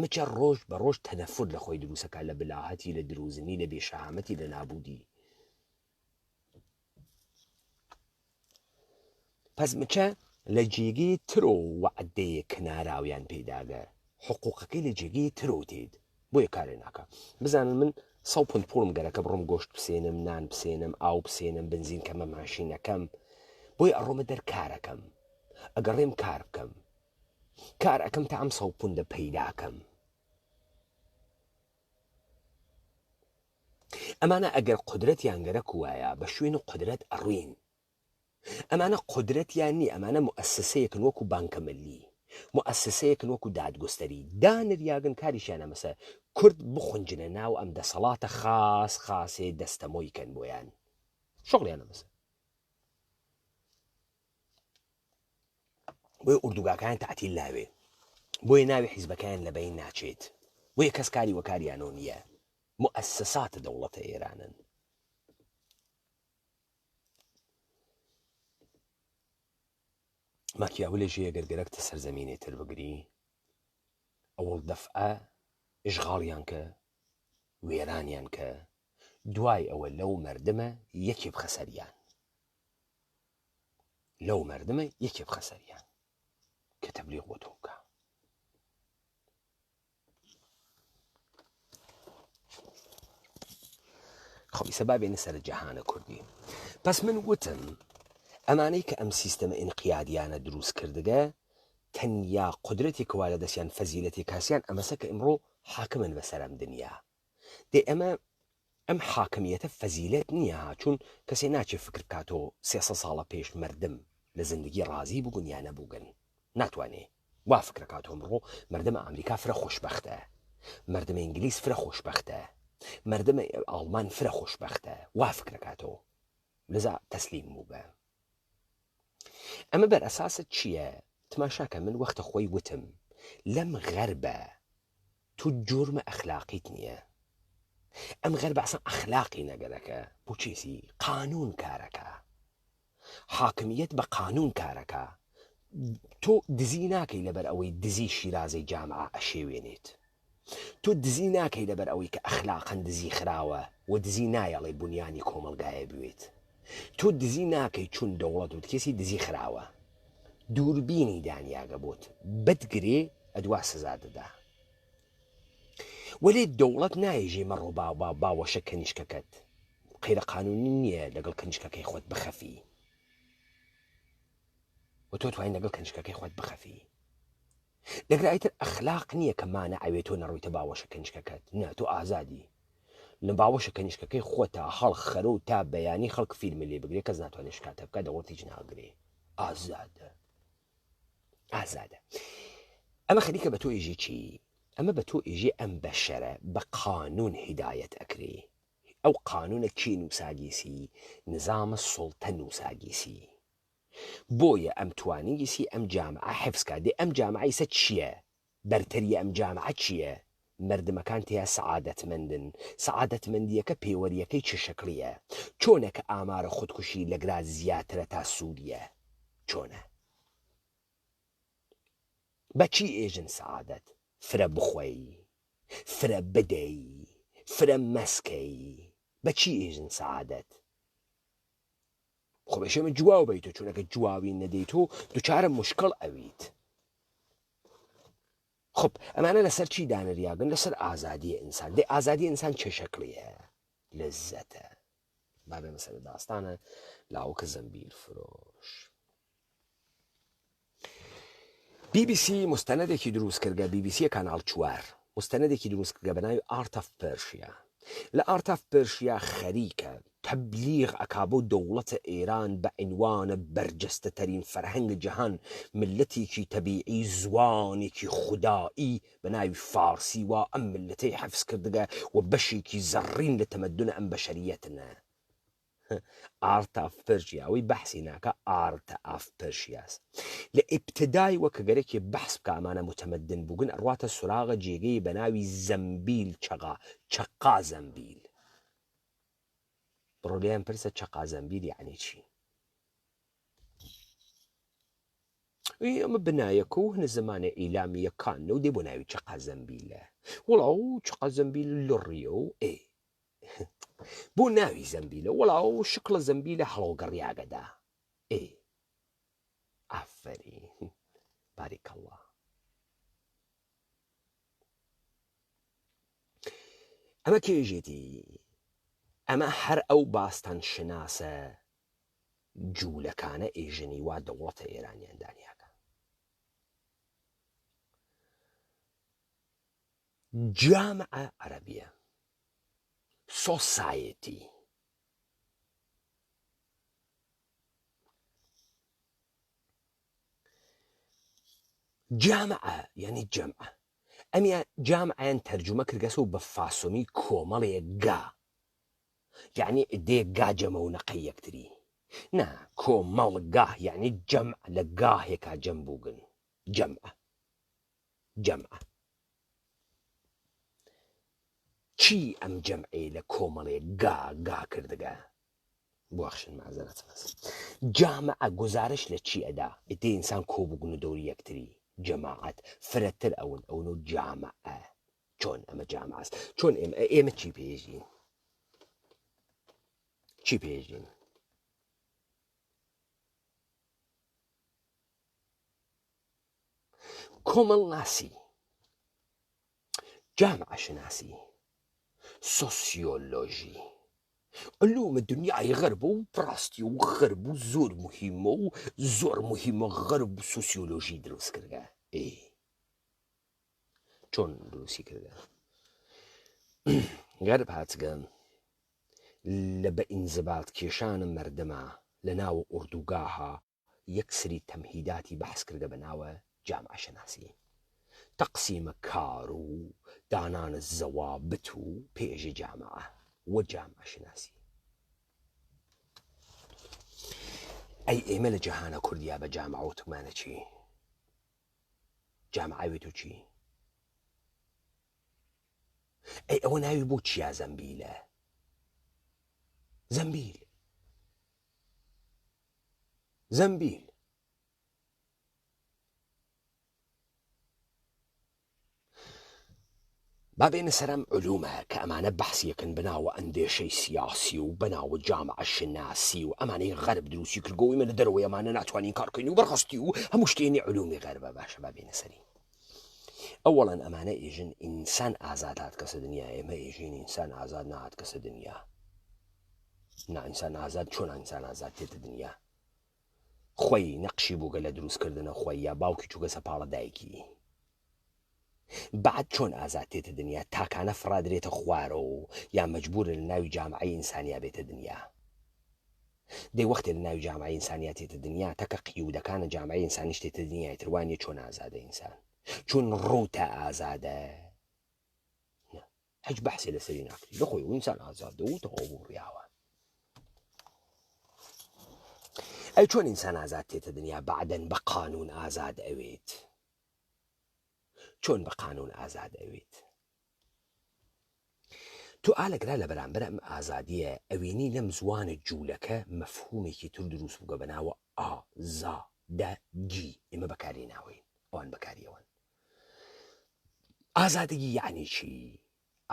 S1: مچە ڕۆژ بە ڕۆژ تەنەفر لە خۆی دروستەکە لە بلاهەتی لە دروزنی لە بێشەهامەتی لە نابودی پس مچە لە جێگەی ترۆ وعدەیە کناراویان پێداگە حقوقەکەی لە جێگەی ترۆ تێت بۆیە کارێ ناکە بزانن من 100 پوند پوڵم گەرەکە بڕۆم گۆشت بسێنم نان بسێنم ئاو بسێنم بنزین کەمە ماشینەکەم بۆی ئەڕۆمە دەر کارەکەم ئەگەڕێم کار بکەم کار ئەەکەم تا ئەم 100 پوندە پەیداکەم ئەمانە ئەگەر قودرەتیان گەرەک وایە بە شوێن قودرەت ئەڕوین ئەمانە قودرەتیان نی ئەمانە مؤسسەیەکن وەکو بانکە ملی مؤسسەیەکن وەکو دادگستەری دانریاگن کاریشیانە مەسە کورد بخونجنە ناو ئەم دەسەڵاتە خاسێ دەستەمۆیکەن بۆیان شغڵیانە مەسە بۆی ئوردوگاکان تعتیل لاوێ بۆیە ناوی حیزبەکان لە بین ناچێت بۆیە کەس کاری وەکاریانەوە نییە مؤسساتە دەوڵەتە ئێرانن ماکیاوەلی ژێ گەرگەرەکتە سەرزەمینێ تر بگری ئەوڵ دەفعە ئشغاڵیان کە وێرانیان کە دوای ئەوە لەو مەردمە یەکێ بخەسەریان لەو مەردمە یەکێ بخەسەریان کە تەبلیغ بۆ تۆ بکە خۆی سەبا بێنە سەر جەهانە کوردی پس من وتم ئەمانەی کە ئەم سیستەمە ئینقیادیانە دروست کردگە تەنیا قودرەتی کەوا لە دەستیان فەزیلەتی کاسیان ئەمەسە کە ئمڕۆ حاکمن بەسەر ئەم دنیا دێ ئەم حاکمیەتە فەزیلەت نییە چون کەسێ ناچێ فکر کاتۆ 300 ساڵە پێش مردم لە زندگی ڕازی بووبن یا نەبووگن ناتوانێ وا فکر کاتۆ ئمڕۆ مردمە ئەمریکا فرە خۆشبەختە مردمە ئینگلیس فرە خۆشبەختە مردمە ئاڵمان فرە خۆشبەختە وا فکر کاتۆ لەذا تەسلیم بوو بە ئەمە بەر ئەساسە چییە تماشاکە من وەختە خۆی وتم لەم غەربە تو جورمە ئەخلاقیت نییە ئەم غەربە ئەسان ئەخلاقی نەگەرەکە بۆ چیسی قانون کارەکە حاکمیت بە قانون کارەکە تۆ دزی ناکەی لەبەر ئەوەی دزی شیرازەی جامعە ئەشێوێنێت تۆ دزی ناکەی لەبەر ئەوەی کە ئەخلاقەن دزی خراوە و دزی نایەڵێ بنیانی کۆمەلگایە بوێت تۆ دزی ناکەی چون دەوڵەت و کەسی دزی خراوە دووربینی دانیاگە بۆت بەدگرێ ئەدوا سزا دەدا وەلێ دەوڵەت نایژێ مەڕۆ باوەشە کەنیشکەکەت قەیرە قانونی نییە لەگەڵ کەنیشکەکەی خۆت بخەفی و تۆ توانین لەگەڵ کەنیشکەکەی خۆت بخەفی لەگرایتر ئەخلاق نییە کە مانە ئەوێت تۆ نەڕۆیتە باوەشە کەنیشکەکەت نه تۆ ئازادی لە باوەشە کەنیشکەکەی خۆتە هەڵ خەرە و تا بەیانی خەڵک فیلمە لێ بگرێ کەس ناتوانێت شکاتە بکە دەوڵەتیش ناگرێ ئازادە ئەمە خەریکە بە تۆ ئێژی چی ئەمە بە تۆ ئێژێ ئەم بەشەرە بە قانون هیدایەت ئەکرێ ئەو قانونە کێ نووساگیسی نظامە سوڵتە نووساگیسی بۆیە ئەم توانیگیسی ئەم جامعە حفظکە دێ ئەم جامعە ئیسە چییە بەرتەریە ئەم جامعە چییە مردمەکان تیا سەعادەتمەندن سەعادەتمەندیەکە پێوەریەکەی چه شکلیە چۆنەکە ئامارە خودکوشی لەگرا زیاترە تا سووریە چۆنە بەچی ئێژن سەعادەت فرە بخۆی فرە بدەی فرە مەسکەی بەچی ئێژن سەعادەت خۆ بەشێمە جواو بیت و چونەکە جواوی نەدەیت و دووچارە مشکڵ ئەویت خب ئەمانە لەسەر چی دانریاگەن؟ لەسەر ئازادی ئینسان. دێ ئازادی ئینسان چه شەکڵیە؟ لەزەتە. بابێ مەسەلە داستانە لاوکە زەمبیل فرۆش. BBC مستەنەدێکی دروست کردگە، BBC کاناڵ 4 مستەنەدێکی دروست کردگە بە ناوی ئارت ئۆف پێرشیا. لە ئارت ئۆف پێرشیا خەریکە تەبلیغ ئەکا بۆ دەوڵەتە ئێران بە عنوانە بەرجەستەترین فەرهەنگە جەهان، ملەتێکی تەبیعی زوانێکی خودایی بە ناوی فارسی وا ئەم ملەتەی حەفز کردگە و بەشێکی زەڕین لە تەمەدونە ئەم بەشەریەتنە. ئارت ئۆف پێرشیا ئەوەی بەحسی ناکە ئارت ئۆف پێرشیاس. لە ئیبتدای وەکە گەرەکی بەحس بکە ئەمانە متەمەدن بووگن ئەڕواتە سوراغە جێگەی بە ناوی زەمبیل چەقا زەمبیل. بڕۆ لێیان پرسە چەقا زەمبیل یعنی چی؟ ئەمە بنایەکە و هەنە زمانە ئیلامیەکانە و دێ بۆ ناوی چەقا زەمبیلە. وەڵاو چەقا زەمبیل لڕیە و بۆ ناوی زەمبیلە، وەڵاو شکڵە زەمبیلە هەڵۆگەڕیاگەدا. ئافەرین باریکەڵڵا. ئەمە کێژێتی؟ ئەمە هەر ئەو باستان شناسە جوولەکانە ئێژنی وا دەوڵەتە ئێرانیان دانیاکە. جامعە عەرەبیە، سۆسایەتی. جامعە یعنی جەمعە. ئەمیان جامعیان تەرجمە کردگەسە و بە فاسۆمی کۆمەڵێک گا، یعنی دێ گا جەمە و نەقەی یەکتری. نا کۆمەڵ گاه یعنی جەمع لە گاهێکا جەم بووگن. جەمعە چی ئەم جەمعێ لە کۆمەڵێک گا کردگە؟ بواخشن مازەرەت جامعە گزارش لە چی ئەدا؟ ئێتێ ئینسان کۆبووگن و دەوری یەکتری. جەماعەت فرەتر ئەون و جامعە. چۆن ئەمە جامعەست؟ چۆن ئێمە چی پێژین؟ چی پێژین؟ کۆمەڵ ناسی، جامعە شناسی، سۆسیۆلۆژی، علومە دنیای غەرب و پڕاستی و غەرب و زۆر مهمە و زۆر مهمە غەرب و سۆسیۆلۆژی دروست کردگە. چۆن دروستی کردگە؟ غەرب هاتگەن لە بە ئینزبات کێشانە مەردەما لە ناوە ئوردوگاها یەک سری تەمهیداتی بەحس کردە بە ناوە جامعە شناسی. تەقسیمە کار و دانانە زەوابت و پێژە جامعە و جامعە شناسی. ئەی ئێمە لە جەهانە کوردیا بە جامعە وتمانە چی؟ جامعەوێت و چی؟ ئەی ئەوە ناوی بۆ چیا زەمبیلە؟ زەمبیل. بابێنە سەرم علومە کە ئەمانە بەحسیەکەن بەناوە ئەندێشەی سیاسی و بەناوە جامعە شناسی و ئەمانەی غەرب دروستی کردگەوەی مە لە دەرەوەی ئەمانە ناتوانین کارکەین و بەڕاستی و هەموو شتێنی علومی غەربە. باشە بابێنە سەری. ئەوەڵەن ئەمانە ئێژن ئینسان ئازاد هات کەسە دنیا. ئێمە ئێژین ئینسان ئازاد نهات کەسە دنیا. نا ئینسان ئازاد چۆن ئینسان ئازاد تێتە دنیا؟ خۆی نەقشی بووگە لە دروستکردنە خۆی یا باوکی چووگە سەپاڵە دایکی. بعد چۆن ئازاد تێتە دنیا؟ تاکانە فرادرێتە خوارە و یا مەجبورە لە ناوی جامعەی ئینسانیا بێتە دنیا. دەی وەختێ لە ناوی جامعەی ئینسانیا تێتە دنیا تەکە قیودەکانە جامعەی ئینسانیش تێتە دنیای تروانیە. چۆن ئازادە ئینسان؟ چۆن ڕوتە ئازادە؟ هیچ بەحسی لەسەری ناکری لەخۆی و ئینسان ئازادە و تەواو بوو ڕیاوە. ئەی چۆن ئینسان ئازاد تێتە دنیا؟ بعدەن بە قانون ئازاد ئەوێت. چۆن بە قانون ئازاد ئەوێت؟ تو ئالەگرا لە بەرامبەر ئەم ئازادیە ئەوێنی لەم زوانە جوولەکە مەفهومێکی تر دروست بووگە بە ناوە ئازادەگی. ئێمە بەکاری ناوەین، ئەوان بەکاریەوەن. ئازادەگی یعنی چی؟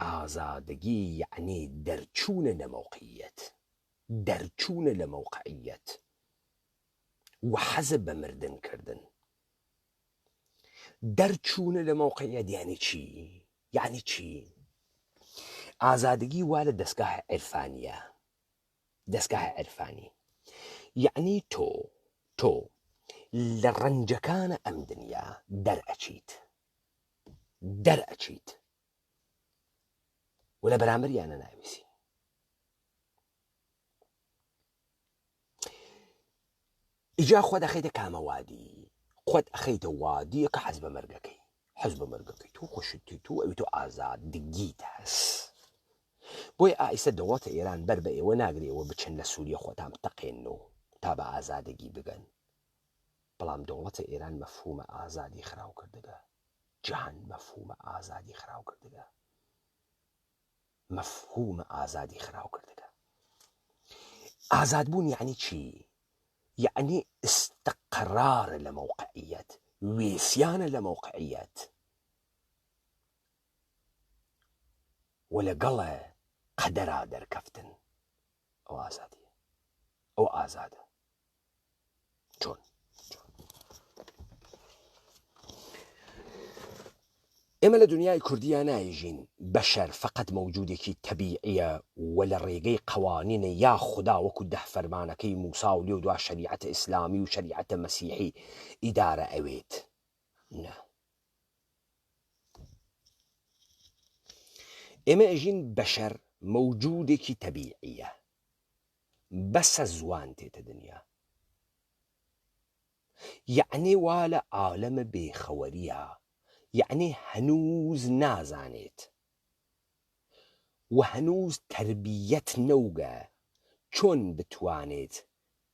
S1: ئازادەگی یعنی دەرچوونە لە مەوقعیەت، دەرچوونە لە مەوقعیەت و حەزە بە مردن کردن. دەرچوونە لە مۆقعیەت یعنی چی؟ ئازادگی وا لە دەستگاه عرفانیە، دەستگاه عرفانی یعنی تۆ لە ڕەنجەکانە ئەم دنیا دەرئەچیت و لە بەرامبەریانە ناویسی. ئیجا خۆت ئەخەیتە کامە وادی، خۆت ئەخەیتە وادیە کە حەز بە مەرگەکەی تۆ خۆشتی تو ئەوی تۆ ئازادگیت هەست. بۆی ئایسە دەوڵەتە ئێران بەر بە ئێوە ناگرێەوە بچن لە سووریە خۆتان بتەقێنەوە تا بە ئازادگی بگەن. بەڵام دەوڵەتە ئێران مەفهومە ئازادی خراو کردگە، جیهان مەفهومە ئازادی خراو کردگە، مەفهومە ئازادی خراو کردگە. ئازادبوون یعنی چی؟ یعنی استقرارە لە مەوقعیەت، وێسیانە لە مەوقعیەت و لەگەڵە قەدەرا دەرکەفتن. ئەو ئازادیە، ئەو ئازادە. چۆن؟ ئێمە لە دنیای کوردیە نایژین بەشەر فقط مەوجودێکی تەبیعیە و لە ڕێگەی قەوانینە یا خوددا وەکو دەح فەرمانەکەی موسا و لێو دوا شەریعەتە ئیسلامی و شەریعەتە مەسیحی ئیدارە ئەوێت. نە، ئێمە ئەژین بەشەر مەوجودێکی تەبیعیە، بەسە زوان تێتە دنیا، یعنی وا لە عالەمە بێخەوەریە، یعنی هەنووز نازانێت و هەنووز تربیەت نەوگە چۆن بتوانێت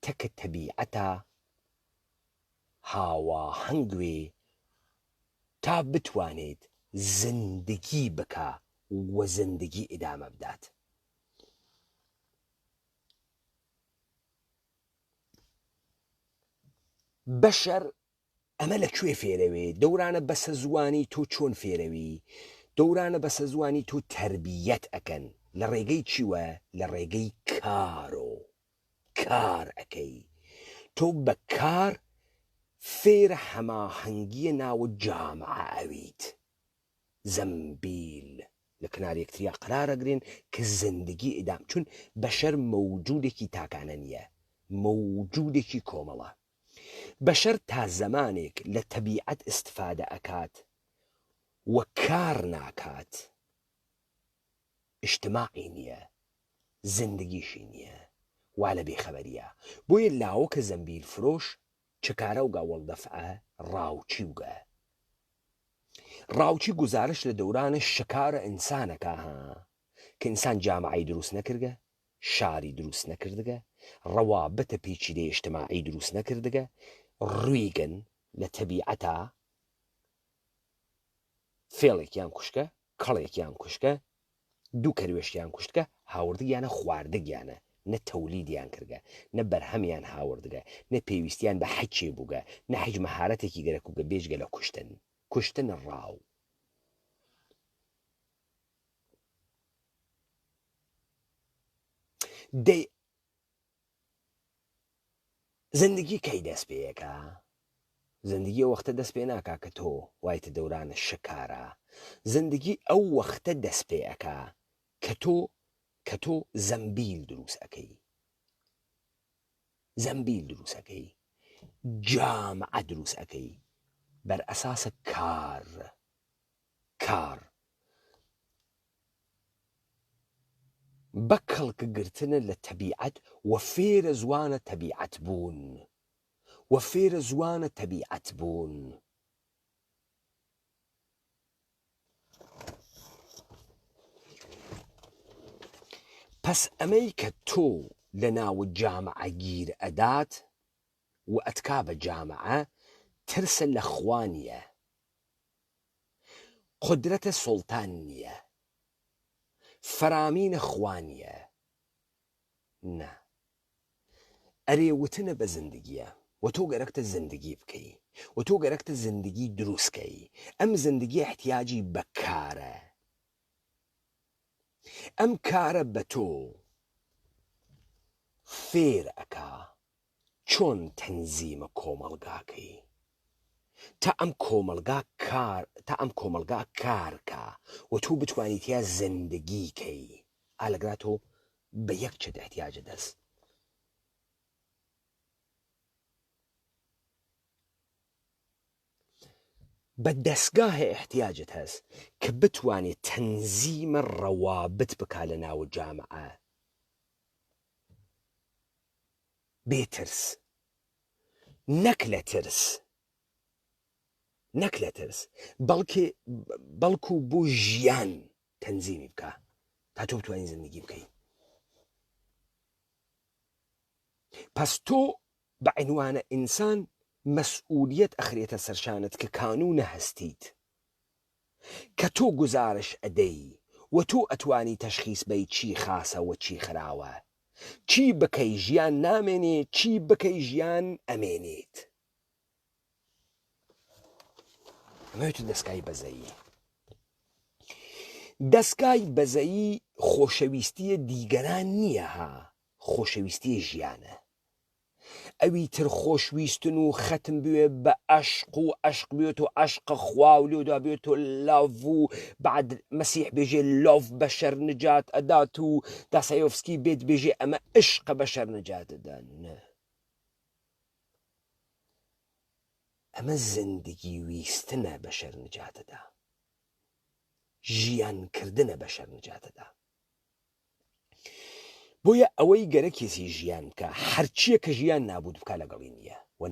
S1: تەکە تەبیعەتە هاواهەنگوێ تا بتوانێت زندگی بکە و زندگی ئیدامە بدات. بەشەر ئەمە لەکوێ فێرەوێ؟ دەورانە بەسە زوانی تۆ چۆن فێرەوی؟ دەورانە بەسە زوانی تۆ تربیەت ئەکەن لە ڕێگەی چیوە؟ لە ڕێگەی کار ئەەکەی. تۆ بە کار فێرە هەماهەنگیە ناوە جامعە ئەویت. زەمبیل لە کنار یەکتریا قرارەگرین کە زندگی ئیدام، چون بەشەر مەوجودێکی تاکانە نییە، مەوجودێکی کۆمەڵە. بەشەر تا زەمانێک لە تەبیعەت استفادە ئەکات و کار ناکات، ئیجتیماعی نییە، زندگیشی نییە، وا لە بێخەبەریە. بۆیە لاوەکە زەمبیل فرۆش چکارە وگا وەڵدەفعە ڕاوچی وگە. ڕاوچی گزارش لە دەورانە شکارە ئینسانەکە کە ئینسان جامعی دروست نەکردگە، شاری دروست نەکردگە، ڕەوابەتە پێچیدەی ئیجتیماعی دروست نەکردگە، ڕوویگەن لە تەبیعەتە فێڵێکیان کوشکە، کەڵێکیان کوشکە، دوو کەروێشتیان کوشتکە، هاوردگیانە خواردگیانە، نە تەولیدیان کردگە، نە بەرهەمیان هاوردگە، نە پێویستیان بە حەجێ بووگە، نە حەج مەهارەتێکی گەرەکوگە بێژگە لە کوشتن ڕاو. زندگی کەی دەست پێیەکە؟ زندگی ئەو وەختە دەست پێ ناکا کە تۆ وایتە دەورانە شکارە. زندگی ئەو وەختە دەست پێیەکە کە تۆ زەمبیل دروست ئەەکەی، جامعە دروست ئەەکەی بەر ئەساسە کار بە کەڵکەگرتنە لە تەبیعەت و فێرە زوانە تەبیعەت بوون. پس ئەمەی کە تۆ لە ناو جامعە گیر ئەدات و ئەتکا بە جامعە، ترسە لە خوا نییە، قودرەتە سوڵتان نییە، فەرامینە خوا نییە. نە، ئەرێوتنە بە زندگیە و تۆ گەرەکتە زندگی بکەی و تۆ گەرەکتە زندگی دروستکەی. ئەم زندگی احتیاجی بە کارە، ئەم کارە بە تۆ فێر ئەکا چۆن تەنزیمە کۆمەڵگاکەی، تا ئەم کۆمەلگا کارکە و تو بتوانیتیا زندگیکەی ئالەگراتۆ بە یەک چت احتیاجت هەست بە دەستگاهێ احتیاجت هەست کە بتوانێت تەنزیمە ڕەوابط بکا لە ناو جامعە بێترس نەک لە ترس بەڵکو بۆ ژیان تەنزیمی بکە تا تۆ بتوانین زندگی بکەیت پس تۆ بە عنوانە ئینسان مەسئولیەت ئەخرێتە سەرشانت کە کانونە هەستیت کە تۆ گزارش ئەدەی و تۆ ئەتوانی تەشخیص بەی چی خاسە و چی خراوە چی بکەی ژیان نامێنێت چی بکەی ژیان ئەمێنێت ئەمەوێت دەستگای بەزەیی دەستگای بەزەیی خۆشەویستیە دیگەران نییە ها خۆشەویستی ژیانە ئەوی تر خۆشویستن و ختم بوێ بە عەشق و عەشق بێت و عەشقە خوا و لێدا بێت و لاڤ و بعد مەسیح بێژێ لاڤ بەشەر نجات ئەدات و داسایۆفسکی بێت بێژێ ئەمە عشقە بەشەر نجات ئەدان ئەمە زندگی ویستنە بەشەر نجاتەدا ژیانکردنە بەشەر نجاتەدا بۆیە ئەوەی گەرە کێسی ژیان بکە هەرچیە کە ژیان نابود بکە لەگەڵی نییە و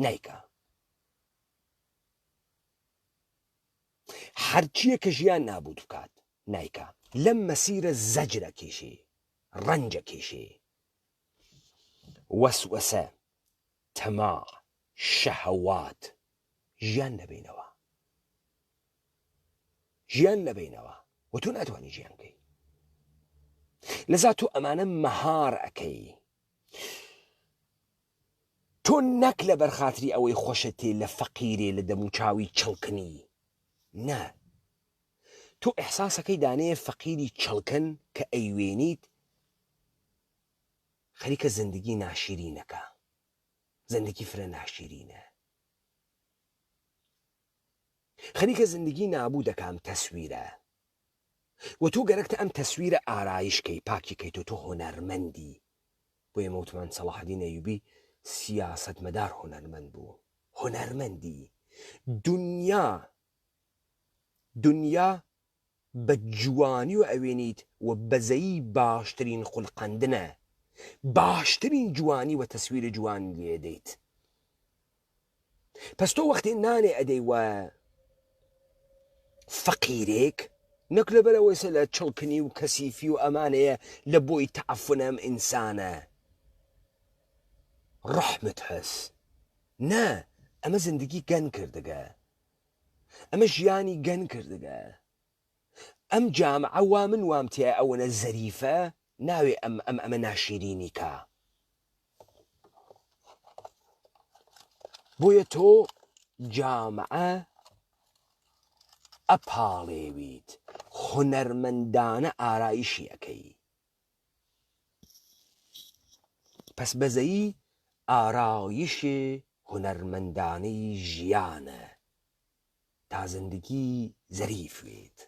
S1: نایکە هەرچیە کە ژیان نابود بکات نایکە لەم مەسیرە زەجرە کێشێ ڕەنجە کێشێ وەسوەسە تەماع شەهەوات ژیان نەبینەوە و تۆ ناتوانی ژیان بکەی لەذا تۆ ئەمانە مەهار ئەەکەی تۆ نەک لە بەرخاتری ئەوەی خۆشە تێ لە فەقیرێ لە دەموچاوی چڵکنی نا تۆ ئەحساسەکەی دانەیە فەقیری چڵکن کە ئەیوێنیت خەریکە زندگی ناشیرینەکە زندگی فرە ناشیرینە خەریکە زندگی نابوو دەکەم تەسویرە و تۆ گەرەکتە ئەم تەسویرە ئارایشکەی پاکیکەیت و تۆ هۆنەرمەندی بۆ ئێمە وتمان سەلاحەدین ئەیوبی سیاسەتمەدار هۆنەرمەند بوو هۆنەرمەندی دنیا بە جوانی و ئەوێنیت و بەزەیی باشترین خوڵقەندنە باشترین جوانی و تەسویرە جوانی لێدەیت پس تۆ وەختێ نانێ ئەدەی وە فەقیرێک نەک لەبەرەوەی لە چڵکنی و کەسیفی و ئەمانەیە لە بۆی تەعەفونەم ئینسانە ڕەحمت هەست نا ئەمە زندگی گەن کردگە ئەمە ژیانی گەن کردگە ئەم جامعە وا من وام تێ ئەوەنە زەریفە ناوێ ئەمە ناشیرینی کە بۆیە تۆ جامعە ئەپاڵێویت هۆنەرمەندانە ئارایشی ئەەکەی پس بەزەیی ئارایشێ هۆنەرمەندانەی ژیانە تا زندگی زەریفوێت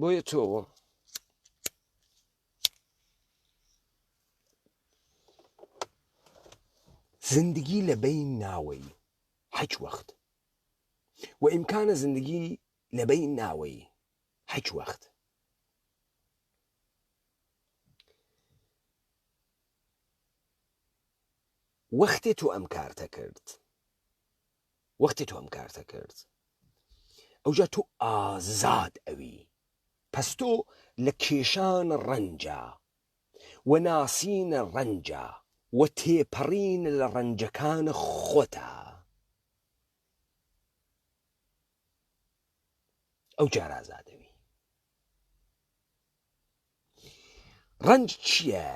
S1: بۆیە تۆ زندگی لە بین ناوەی هیچ وەخت و ئیمکانە زندگی لە بین ناوەی هیچ وەخت وەختێ تۆ ئەم کارتە کرد ئەوجا تۆ ئازاد ئەوی پس تۆ لە کێشان ڕەنجە و ناسینە ڕەنجە و تێپەڕین لە ڕەنجەکانە خۆتە ئەو جار ئازادەوی ڕەنج چییە؟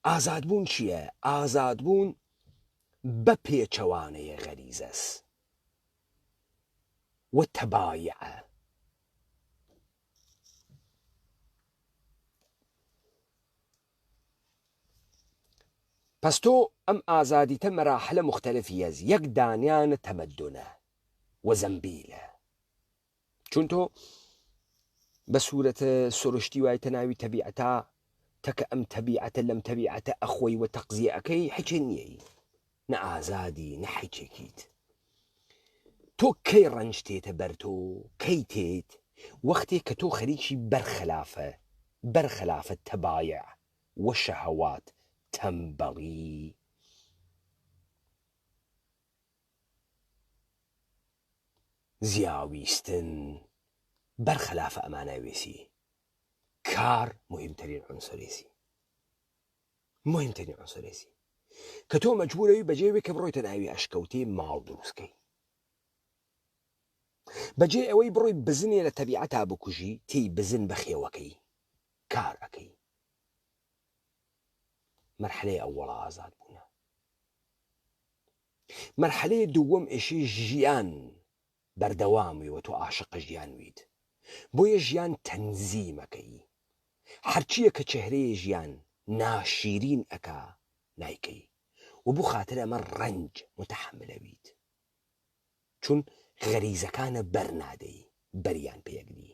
S1: ئازادبوون چییە؟ ئازادبوون بە پێچەوانەیە غەریزەس و تەبایعە پس تۆ ئەم ئازادیتە مەراحلە مختلفی هەز یەک دانیانە تەمەدونە و زەمبیلە چون تۆ بە سوورەتە سۆرشتی وایتە ناوی تەبیعەتە تەکە ئەم تەبیعەتە لەم تەبیعەتە ئەخۆی و تەقزیەکەی حیچێ نییەی نە ئازادی نە حیچێکیت تۆ کەی ڕەنج تێتە بەر تۆ کەی تێت وەختێک کە تۆ خەریکی بەرخەلافە تەبایع و شەهەوات تەمبەڵی زیاویستن بەرخەلافە ئەمانە وێسی کار مهمترین عنصرێسی کە تۆ مەجبورەوی بەجێوێ کە بڕۆیتە ناوی ئەشکەوتێ ماڵ دروستکەی بەجێ ئەوەی بڕۆی بزنێ لە تەبیعەتا بکوژی تێی بزن بە خێوەکەی کار ئەەکەی مەرحلەی ئەووەڵە ئازاد بوونە مەرحلەی دووەم ئێشی ژیان بەردەوامی و تۆ عاشق ژیان ویت بۆیە ژیان تەنزیمەکەی هەرچیە کە چەهرەیە ژیان ناشیرین ئەکا نایکەی و بۆ خاتر ئەمە ڕەنج متەحملەویت چون غەریزەکانە بەرنادەی بەریان پێگری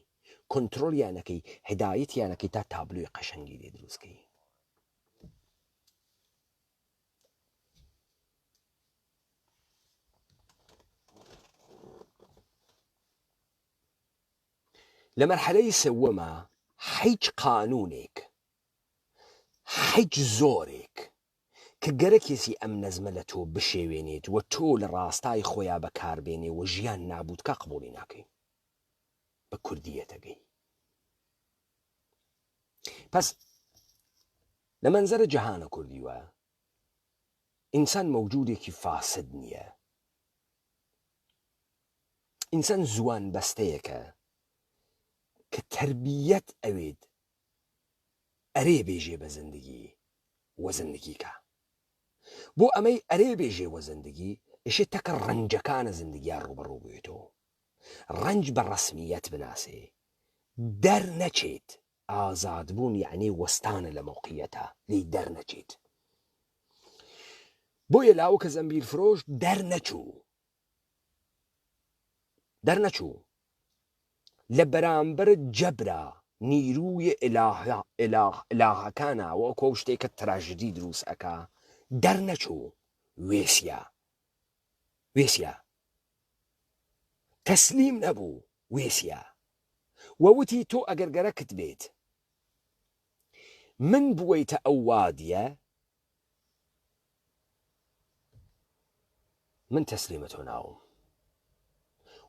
S1: کۆنتڕۆلیانەکەی هدایەتیانەکەی تا تابلوی قەشەنگی لێ دروستکەی لە مەرحلەی سەوەمە هیچ قانونێک هیچ زۆرێک کە گەرەکێسی ئەم نەزمە لە تۆ بشێوێنێت و تۆ لە ڕاستای خۆیان بەکاربێنێ و ژیان نابوودکە قبوڵی ناکەی بە کوردیەتەگەی پس لە مەنزەرە جەهانە کوردیوە ئینسان مەوجودێکی فاسد نییە ئینسان زوان بەستەیەکە کە تربیەت ئەوێت ئەرێ بێژێ بە زندگی وە زندگیکە بۆ ئەمەی ئەرێ بێژێ وە زندگی ئێشێت تەکە ڕەنجەکانە زندگیان ڕوبەڕوو بێتەوە ڕەنج بە ڕەسمیەت بناسێ دەرنەچێت ئازادبوون یعنی وەستانە لە مۆقیەتە لی دەرنەچێت بۆیە لاو کە زەمبیل فرۆش دەرنەچوو لە بەرامبەر جەبرا نیروی ئێلاهەکانە و ئەو شتێکە تراژدی دروست ئەکا دەرنەچوو وێسیە تەسلیم نەبوو وێسیە وەوتی تۆ ئەگەر گەرەکت بێت من بوویتە ئەو وادیە من تەسلیمە تۆ ناوم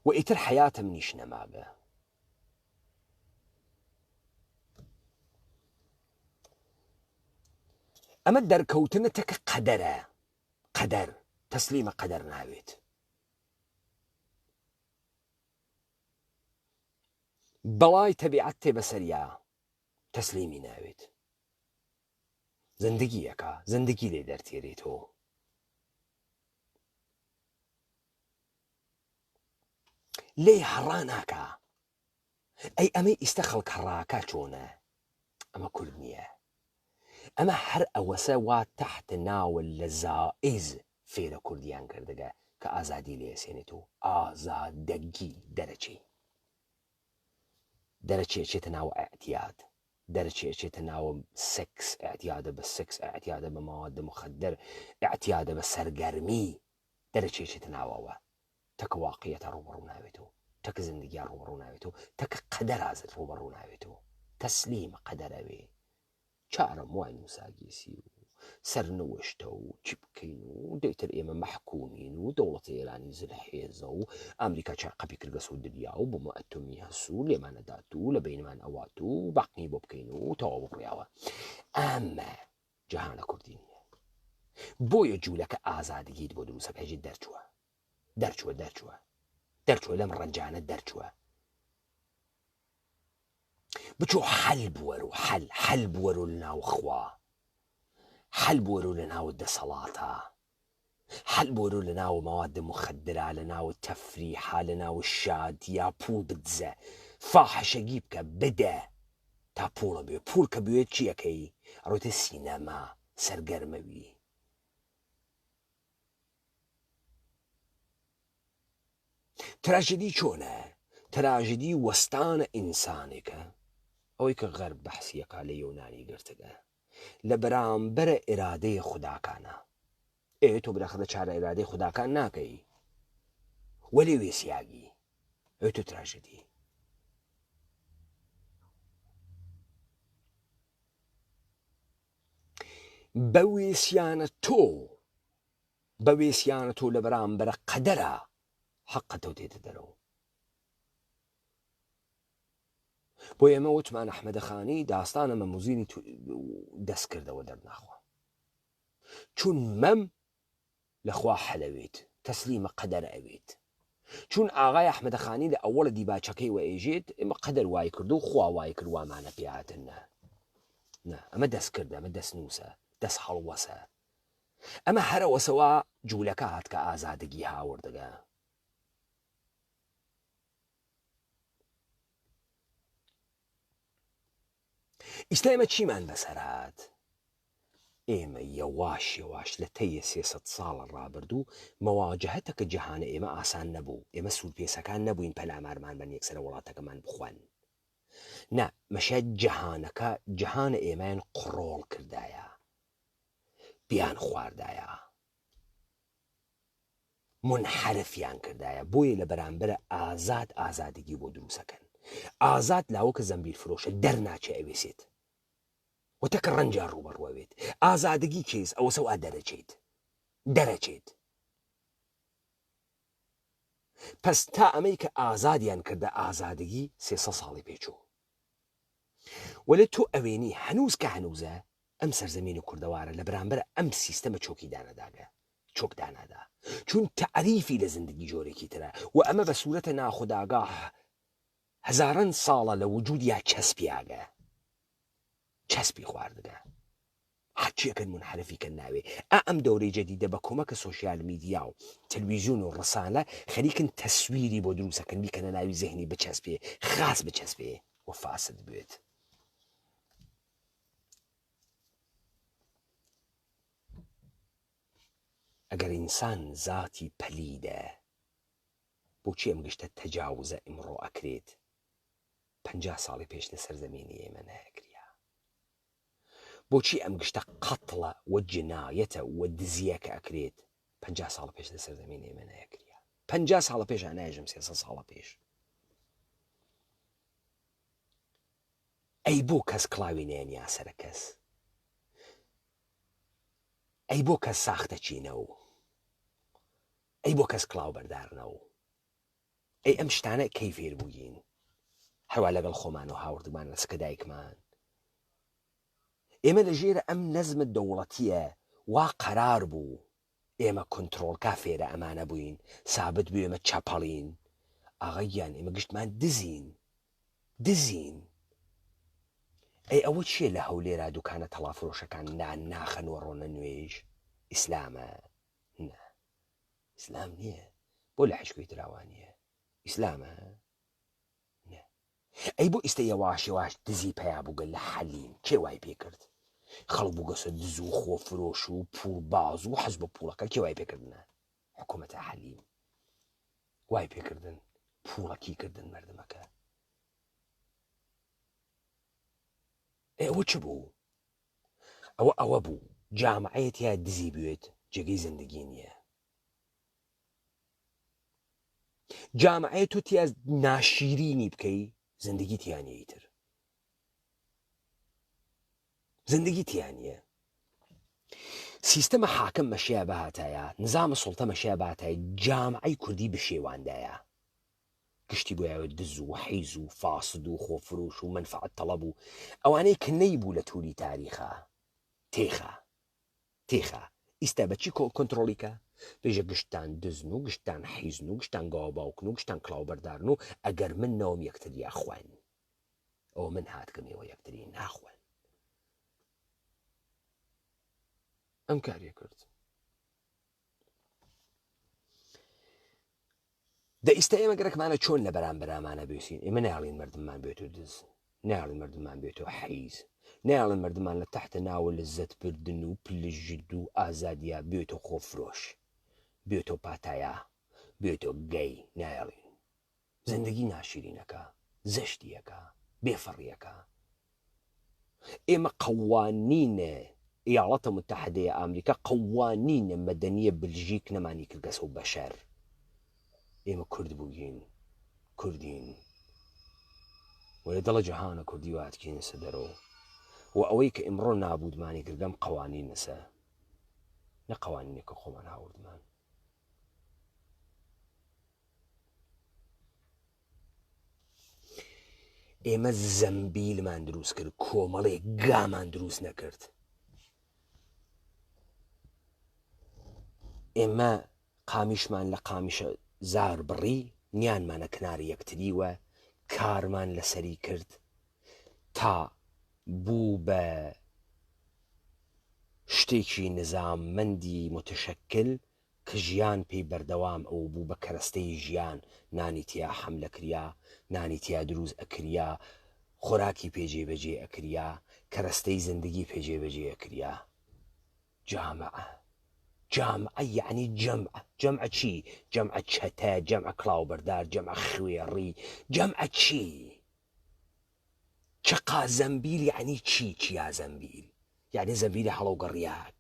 S1: و ئیتر حەیاتم نیش نەماگە ئەمە دەرکەوتنە تەکە قەدەر تەسلیمە قەدەر ناوێت بەڵای تەبیعەت تێ بەسەریا تەسلیمی ناوێت زندگیەکە زندگی لێ دەرتێرێتەوە لێ هەڕا ناکە ئەی ئەمەی ئیستە خەڵک هەڕاکە چۆنە ئەمە کورد نییە ئەمە هەر ئەوەسە وا تەحت ناوە لە زائز فێرە کوردیان کردەگە کە ئازادی لێسێنێت و ئازادەگی دەرەچێتە ناو ئەعتیاد دەرەچێتە ناو سێکس ئەعتیادە بە سێکس ئەعتیادە بە مەوادە مخدر ئەعتیادە بە سەرگەرمی دەرەچێتە ناوەوە تەکە واقعیەتە ڕوبەڕوو ناوێتەوە تەکە زندگیان ڕوبەڕوو ناوێتەوە تەکە قەدەر ئازت ڕوبەڕوو ناوێتەوە تەسلیمە قەدەرەوێ چارەم وای نووساگێسی و سەرنەوەشتە و چی بکەین و دەیتر ئێمە مەحکومین و دەوڵەتی ئێرانی زلحێزە و ئەمریکا چاقەپی کردگەس و دنیا و بۆمە ئەتۆمی هەسوو لێمانەدات و لە بینمان ئەوات و باقنی بۆ بکەین و تەواو بڕیاوە ئەمە جەهانە کوردی نییە بۆیە جوولەکە ئازادگیت بۆ دروستەکەیت دەرچووە لەم ڕەنجانە دەرچووە بچۆ حەل بوەرە لە ناو خوا حەل بوەرە لە ناو دەسەڵاتە حەل بوەرە لە ناو مەوادە مخدرە لە ناو تەفریحە لە ناو شادیا پوڵ بدزە فاحشەگی بکە بدە تا پوڵە بێ پوڵ کە بوێت چیەکەی ئەڕۆیتە سینەما سەرگەرمەوی تراژدی چۆنە؟ تراژدی وەستانە ئینسانێکە ئەوەی کە غەرب بەحسیەکە لە یۆنانی گرتگە لە بەرامبەرە ئێرادەی خوداکانە. تۆ براخەدە چارە ئێرادەی خوداکان ناکەی وەلێ وێسیاگی تۆ تراژدی. بە وێسیانە تۆ لە بەرامبەرە قەدەرە حەقەتەوە تێتە دەرەوە. بۆ ئێمە وتمان ئەحمەدەخانی داستانە مەموزینی دەست کردەوە دەرناخوا چون مەم لەخوا حەلەوێت تەسلیمە قەدەرە ئەوێت. چون ئاغای ئەحمەدەخانی لە ئەوەڵە دیباچەکەی وە ئێژێت ئێمە قەدەر وای کرد و خوا وای کرد وامانە پێهاتن نە ئەمە دەست کردە، ئەمە دەست نووسە، دەست هەڵوەسە، ئەمە هەرەوەسەوە جوولەکە هات کە ئازادگی هاوردەگە. ئیستا ئێمە چیمان بەسەرات؟ ئێمە یەواش لە تەیە 300 ساڵە ڕابردوو مەواجهەتە کە جەهانە ئێمە ئاسان نەبوو. ئێمە سوورپێسەکان نەبووین پەلامارمان بەن یەکسەرە وڵاتەکەمان بخوان. نا مەشە جەهانەکە جەهانە ئێمەیان قڕۆڵ کردایە، بیان خواردایە، منحرفیان کردایە. بۆیە لە بەرامبەرە ئازادگی بۆ دروستەکەن. ئازاد لاوەکە زەمبیل فرۆشە دەرناچێ ئەوێسێت وتەکە ڕەنجار ڕوبەڕوەوێت. ئازادگی کێز ئەوە سەوا دەرەچێت. پس تا ئەمەی کە ئازادیان کردە ئازادگی 300 ساڵی پێچوو. وەلە تۆ ئەوێنی هەنووز کە هەنووزە ئەم سەرزەمین و کوردەوارە لە بەرامبەر ئەم سیستەمە چۆکدانەدا چون تعریفی لە زندگی جۆرێکی ترە و ئەمە بە سوورەتە ناخوداگاه هەزاران ساڵە لە وجودیا چەسپی خواردگە هەرچیەکەن منحرفی کە ناوێ. ئەم دەورەی جەدیدە بە کۆمەکە سۆشیال میدیا و تەلەڤیزیۆن و ڕسانە خەریکن تەسویری بۆ دروستەکەن بیکەنە ناوی زەهنی بچەسپێ، خاس بچەسپێ و فاسد بێت. ئەگەر ئینسان زاتی پەلیدە بۆچی ئەم گشتە تەجاوزە ئیمڕۆ ئەکرێت 50 ساڵی پێش لە سەرزەمینی ئێمە نەکریا؟ بۆچی ئەم گشتە قەتڵە و جنایەتە و دزیەکە ئەکرێت 50 ساڵ پێش لە سەرزەمینی ئێمە نەکریا؟ 50 ساڵە پێش ئانایژم 300 ساڵە پێش. ئەی بۆ کەس کڵاوی نێنیا سەرە کەس؟ ئەی بۆ کەس ساختە چینەوە؟ ئەی بۆ کەس کڵاو بەردارنەوە؟ ئەی ئەم شتانە کەی فێر بووین؟ هەروە لەگەڵ خۆمان و هاوردمان لە سکە دایکمان. ئێمە لە ژێرە ئەم نەزمت دەوڵەتیە وا قەرار بوو ئێمە کۆنتڕۆڵکا فێرە ئەمانە بووین، سابت بوو ئێمە چەپەڵین. ئاغایان ئێمە گشتمان دزین. ئەی ئەوە چییە لە هەولێرا دوکانە تەڵافرۆشەکان ناخەنەوە ڕۆنە نوێژ؟ ئیسلامە؟ نە ئیسلام نییە. بۆ لە حشکۆی تراوانیە ئیسلامە؟ نە. ئەی بۆ ئیستا یەواش دزی پیا بووگەن لە حەلیم کێ وای پێ کرد؟ خەڵک بووگەسە دز و خۆفرۆش و پوڵ باز و حەز بە پوڵەکە کێ وای پێکردنە؟ حکوومەتە حەلیم وای پێکردن، پوڵەکی کردن مردمەکە. ئەوە چ بوو؟ ئەوە بوو جامعەیەت یا دزی بوێت جێگەی زندگی نییە. جامعەیە تۆ تیا ناشیرینی بکەی زندگی تیانیەی تر، زندگی تیانیە. سیستەمە حاکم مەشیە بەهاتایە، نظامە سوڵتە مەشیە بەهاتایە جامعەی کوردی بشێواندایە. گشتی بۆیاوە دز و حیز و فاسد و خۆفروش و منفعت تەڵەب و ئەوانەی کە نەیبوو لە تووری تاریخە تێخە. ئیستا بەچی کۆنتڕۆلیکە؟ بێژە گشتان دزن و گشتان حیزن و گشتان گاوا باوکن و گشتان کڵاوبەردارن و ئەگەر من نەوەم یەکتریا خوێن ئەوە من هاتکەمەوە یەکتری ناخوێن. ئەم کاریە کرد. دە ئیستا ئێمە گەرەکمانە چۆن لە بەرامبەر ئەمانە بێسین؟ ئێمە ناڵین مردممان بێت و دز، ناڵین مردممان بێت و حیز، ناڵین مردمان لە تەحتە ناوە لەزەت بردن و پلژد و ئازادیە بێت و خۆفرۆش، بێت و پاتایە، بێت و گەی، ناڵین. زندگی ناشرینەکە، زەشتیەکە، بێفەڕیەکە. ئێمە قەوانینە ئیاڵەتە متحدەیە ئامریکا، قەوانینە مەدەنیە بلژیک نەمانی کردگەسە و بەشەر. ئێمە کورد بووین، کوردین، وەێ دڵە جەهانە کوردی واتکینسە دەرەوە و ئەوەی کە ئمڕۆ نابودمانی کردەم قەوانینەسە نە قەوانینێکە خۆمان هاوردمان. ئێمە زەمبیلمان دروست کرد، کۆمەڵێک گامان دروست نەکرد. ئێمە قامیشمان لە قامیشە زار بڕی، نیانمانە کناری یەکتریوە، کارمان لەسەری کرد تا بوو بە شتێکی نظاممەندی متشکل کە ژیان پێی بەردەوام ئەو بوو بە کەرەستەی ژیان، نانی تیا حەملە کریا، نانی تیا دروست ئەکریا، خۆراکی پێجێبەجێ ئەکریا، کەرەستەی زندگی پێجێبەجێ ئەکریا. جامعە یعنی جەمعە چی؟ جەمعە چەتە، جەمعە کڵاوبەردار، جەمعە خوێڕی، جەمعە چی؟ چقا زەمبیل یعنی چیا زەمبیل؟ یعنی زەمبیلی هەڵە و گەڕیاک.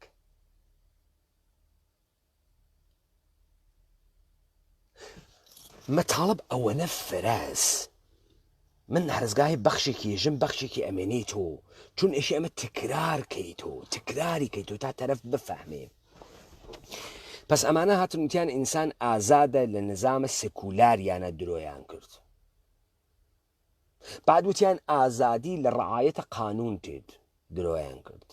S1: مەتاڵب ئەوەنە فراس، من هەرزگاهی بەخشێکی ژم بەخشێکی ئەمێنێتۆ، چون ئێشی ئەمە تکرار کەیتۆ، تکراری کەیتۆ تا تەرەف بفەهمێ. پس ئەمانە هاتن وتیان ئینسان ئازادە لە نظامە سکولاریانە درۆیان کرد. بعد وتیان ئازادی لە ڕعایەتە قانون تێت درۆیان کرد.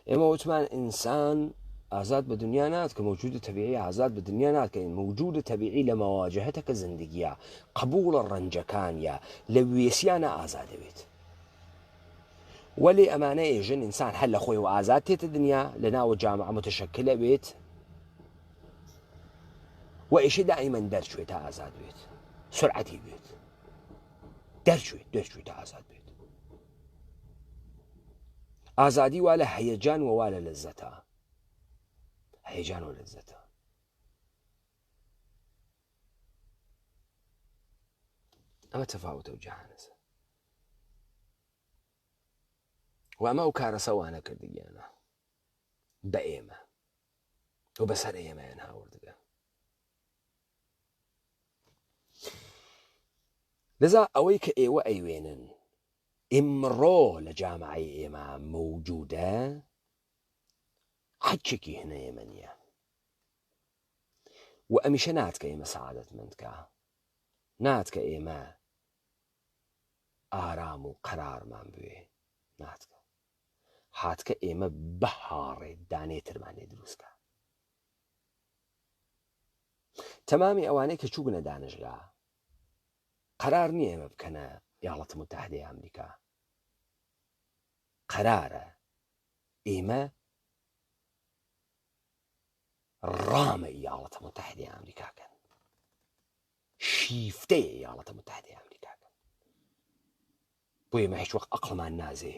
S1: ئێمە وتمان ئینسان ئازاد بە دنیا نات کە موجود طبیعی ئازاد بە دنیا ناتکەین، موجود طبیعی لە مەواجهەتەکە زندگیە، قبولە ڕەنجەکانە، لە وێسیانە ئازادەوێت. وەلی ئەمانە ئێژن ئینسان هەر لە خۆی و ئازاد تێتە دنیا لە ناوە جامعە متشکلە بێت و ئێشە دائیمەن دەرچوێت تا ئازاد بێت، سرعەتی بێت، دەرچوێت تا ئازاد بێت. ئازادی وا لە هەیەجان و وا لە لەزەتە، هەیەجان و لەزەتە. ئەمە تەفاوتە و جەهانەسە و ئەمە ئەو کارەسەوانە کردگیانە بە ئێمە و بەسەر ئێمەیان هاوردگە. لەذا ئەوەی کە ئێوە ئەیوێنن ئمڕۆ لە جامعەی ئێمە موجودە حەجێکی هەنە ئێمە نییە و ئەمیشە ناتکە ئێمە سەعادەتمەندکە، ناتکە ئێمە ئارام و قەرارمان بوێ، ناتکە، هاتکە ئێمە بەهاڕێ دانێترمانێ دروستکە. تەمامی ئەوانەی کە چوونە دانشگا قەرار نییە ئێمە بکەنە ئیاڵەتە متحدەی ئەمریکا، قەرارە ئێمە ڕامە ئیاڵەتە متحدەی ئەمریکاکەن، شیفتەیە ئیاڵەتە متحدەی ئەمریکاکەن. بۆ ئێمە هیچ وەخت عەقڵمان نازێ،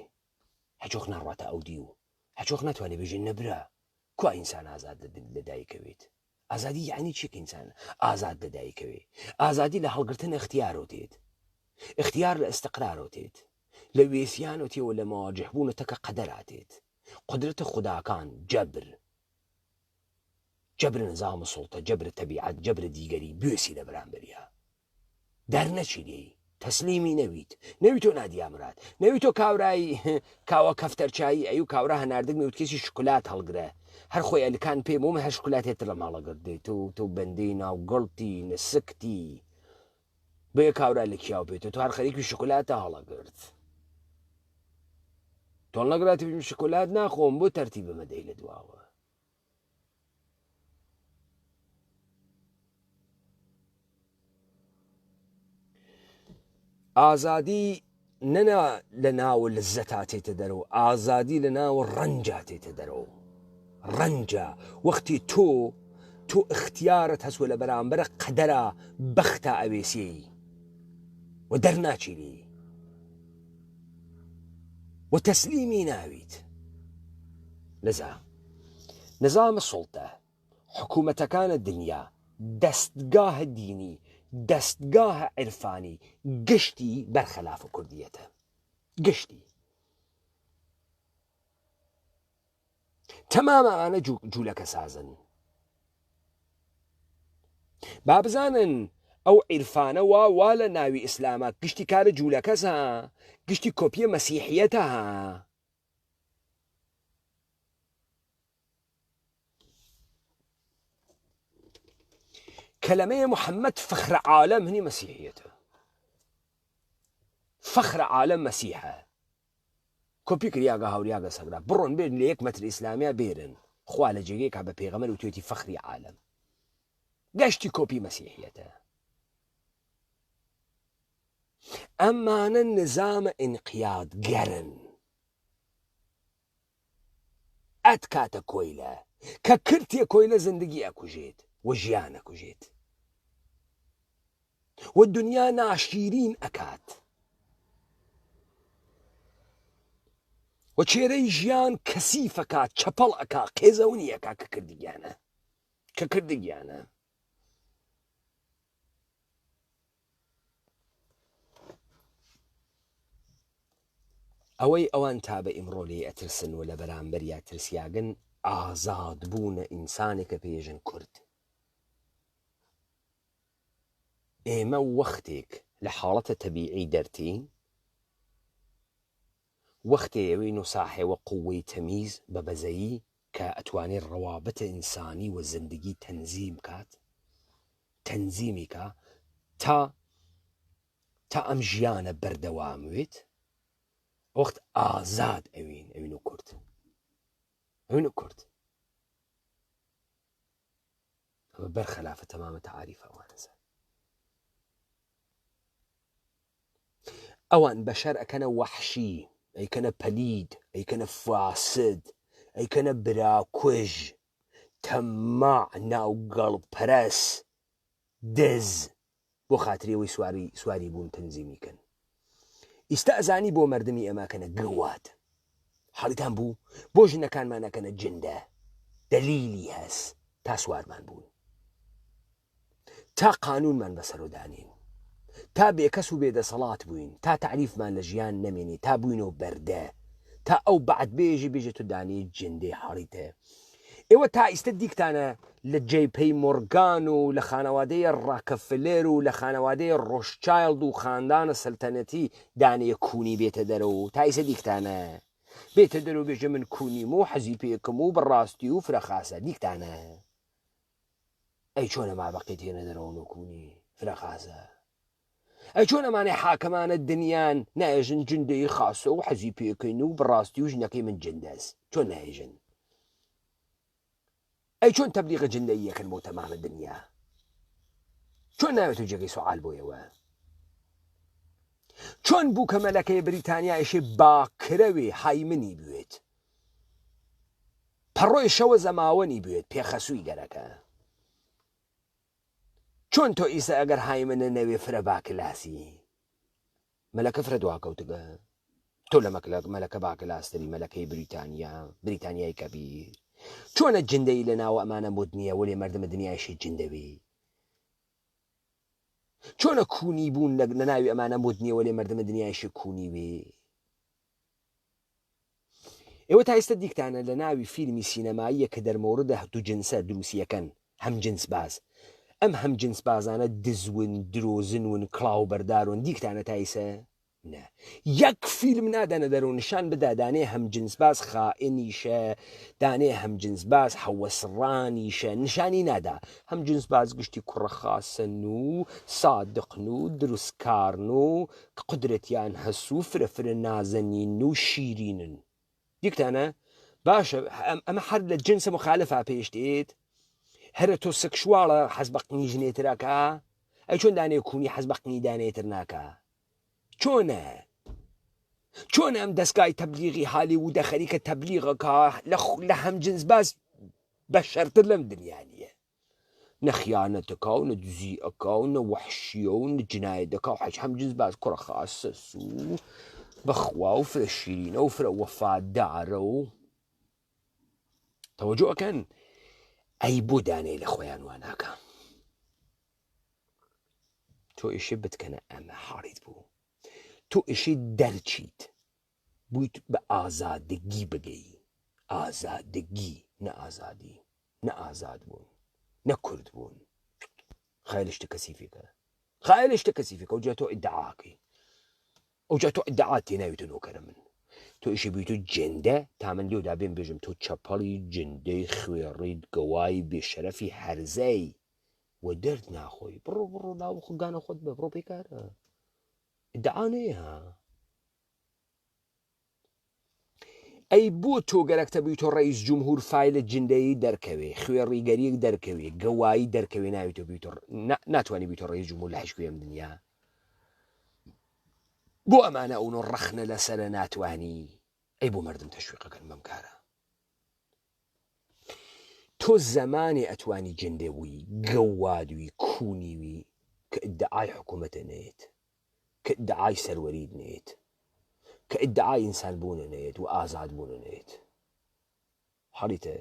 S1: هیچ وەخت ناڕواتە ئەودی و هیچ وەخت ناتوانێ بێژین نەبرا کوا ئینسان ئازاد لەدایکەوێت. ئازادی یعنی چێک ئینسان ئازاد لەدایکەوێ؟ ئازادی لە هەڵگرتن اختیارۆ تێت، اختیار لە ئستقرارۆ تێت، لە وێسیانۆ تێوە لە مواجهبوونەتەکە قەدەراتێت. قدرەتە خوداکان، جەبر نظام سڵتە، جەبر تەبیعەت، جەبر دیگەری بوێسی لە بەرامبەریە. دەرنەچینی، تەسلیمی نەویتۆ نادیامرات، نەویتۆ کاورایی کاوە کەفتەرچایی ئەی و کاورا هەناردەک نەوتکێسی شکلات هەڵگرە، هەر خۆی ئەلکان پێم ومە هەر شکلاتێتە لە ماڵەگەڕ دێت و تۆ بەندەی ناو گەڵتی نسکتی بۆیە کاورا لە کیاو بێتە تو هەر خەریکی شکلاتە هەڵەگرت. تۆڵ نەگراتی شکلات ناخۆم بۆ تەرتیب بمەدەی لە دواوە. ئازادی نەنا لە ناوە لەزەتا تێتە دەرەوە، ئازادی لە ناوە ڕەنجا تێتە دەرەوە. ڕەنجە وەختی تۆ اختیارت هەسوە لە بەرامبەرە قەدەرە بەختە ئەوێسیەی و دەرناچینی و تەسلیمی ناویت. لەذا نظام السلطة حكومة كان الدنيا دستگاه ديني دستگاه عرفاني قشتي برخلاف كرديته قشتي تماما أنا جولك سازن بابزانن أو عرفانه ولا ناوي إسلاما قشتي كار جولك سا قشتي كوبية مسيحيتها كلمة محمد فخر عالم هني مسيحيته فخر عالم مسيحه كوبي كرياغا هاورياغا سغرا برون بين ليك متر إسلامية بيرن خوالة جيك عبا بيغمر وتوتي فخري عالم قشتي كوبي مسيحيته أما أنا النظام انقياد قرن أتكاتا كويلة ككرتي كويلة زندگي أكو جيت وجيان أكو جيت والدنيا ناشيرين أكات وچێرەی ژیان کەسیفەکە چەپەڵ ئەکا قێزەونی ئەکا کە کردگیانە ئەوەی ئەوان تا بە ئیمڕۆ لێ ئەترسن و لە بەرامبەریا ترسیاگن ئازاد بوونە ئینسانێکە پێژن کورد ئێمە وەختێک لە حاڵەتە تەبیعی دەرتین وەختێ ئەوەی نوساحێوە قووەی تەمیز بە بەزەیی کە ئەتوانێت ڕەوابەتە ئینسانی و زندگی تەنزیم کات تەنزیمی کە تا ئەم ژیانە بەردەواموێت وەخت ئازاد ئەوین و کورد ئەمە بەرخەلافە تەمامە تەعاریف ئەوانەزە ئەوان بەشەر ئەکەنە وەحشی ئەیکەنە پەلید ئەیکەنە فاسد ئەیکەنە براکوژ تەماع ناوگەڵپەرەس دز بۆ خاترەوەی سواری بوون تەنزیمیکەن ئیستا ئەزانی بۆ مەردمی ئەماکەنە گڕوات حاڵیتان بوو بۆ ژنەکانمانەکەنە جندە دەلیلی هەست تا سوارمان بوون تا قانونمان بەسەرۆدانین تا بێکەس و بێدەسەڵات بووین تا تعریفمان لە ژیان نەمێنی تا بووینەوە بەردە تا ئەو بەعد بێژە تو دانی جندێ حاڵیتە ئێوە تا ئیستا دیکتانە لە جێپەی مۆرگان و لە خانەوادەیە ڕاکەفلێر و لە خانەوادەیە ڕۆشچایلد و خاندانە سەلتەنەتی دانەیە کونی بێتە دەرەوە تا ئیستا دیکتانە بێتە دەرەوە بێژە من کونیم و حەزی پێکەم و بەڕاستی و فرەخاسە دیکتانە ئەی چۆنە مابەقیت هێنە دەرەوە نۆکونی فرەخاسە ئەی چۆن ئەمانەی حاکەمانە دنیان نایێژن جندەی خاسە و حەزی پێکەین و بەڕاستی و ژنەکەی من جندەس چۆن نایێژن ئەی چۆن تەبلیغە جندەی یەکەن بۆ تەمامە دنیا چۆن ناوێت و جێگەی سوعال بۆیەوە چۆن بوو کە مەلەکەی بریتانیا ئێشێ باکرەوێ هایمنی بوێت پەڕۆی شەوە زەماوەنی بوێت پێخەسووی گەرەکە چۆن تۆ ئیسا ئەگەر هایمنە نەوێ فرە باکلاسی مەلەکە فرە دواکەوتگە تۆ لە مەلەکە باکلاستری مەلەکەی بریتانیای کەبیر چۆنە جندەی لە ناو ئەمانە مدنیە وەلێ مەردمە دنیایشی جندەوی چۆنە کونی بوون لە ناوی ئەمانە مدنیە وەلێ مەردمە دنیایشی کونی وێ ئێوە تا ئێستا دیکتانە لە ناوی فیلمی سینەماییە کە دەرمەوردە دوو جنسە دروسیەکەن هەم جنس باز ئەم هەم جنس بازانە دزون درۆزنون کڵاو بەردارون دیکتانە تایسە نه یەک فیلم نادەنە دەرەوە نیشان بدا دانێ هەم جنس باز خائنیشە دانێ هەم جنس باز هەوەسڕانیشە نیشانی نادا هەم جنس باز گشتی کوڕەخاسن و سادقن و دروستکارن و قدرەتیان هەسوو و فرەفرە نازەنین و شیرینن دیکتانە باشە ئەمە هەر لە جنسە مخالفا پێشتێت هەرە تۆ سەکشواڵە حەز بە قنی ژنێتراکە ئەی چۆن دانێ کونی حەز بە قنی دانێتر ناکە چۆنە ئەم دەستگای تەبلیغی هالیوودە خەریکە تەبلیغەکە لە هەم جنس باز بەشەرتر لەم دنیا نیە نە خیانەتەکە و نە دزیئەکە و نە وەحشیە و نە جنایەتەکە و هەم جنس باز کوڕە خاسەس و بەخوا و فرە شیرینە و فرە وەفادارە و تەوەجۆکەن ئەی بۆ دانەی لە خۆیان واناکە تۆ ئیشی بتکەنە ئەمە حاڵیت بوو تۆ ئیشی دەرچیت بوویت بە ئازادگی بگەی ئازادگی نە ئازادی نە ئازاد بوون نە کورد بوون خایل شتە کەسیفێکە خایل شتە کەسیفێکە ئەوجا تۆ ئیدعاکەی ئەوجا تۆ ئیدعات تێناویتە نۆکەرە من تۆ ئیشی بوویت و جێندە تا من لێودا بێن بێژم تۆ چەپەڵی جندەی خوێڕیت گەوای بێشەرەفی هەرزەی و دەرد ناخۆی بڕۆ بڕۆ لاو خگانە خۆت بە بڕۆ پێکارە ئیدعا نەیە ئەی بۆ تۆ گەرەکتە بووی تۆ ڕئیس جومهور فایلە جندەیی دەرکەوێ خوێڕیگەریەک دەرکەوێ گەوایی دەرکەوێ ناویتە بووی ناتوانانی بیتۆ ڕئیس جومهور لە هەشکوێم دنیا بۆ ئەمانە ئەوە ڕەخنە لەسەرە ناتوانی ئەی بۆ مردم تەشویقەکەن بەم کارە تۆ زەمانی ئەتوانی جندەوی گەوادوی کونیوی کە ئیدعای حکوومەتە نێت کە ئیدعای سەروەریت نێت کە ئیدعای ئینسان بوونە نێت و ئازاد بوونە نێت حەڵیتە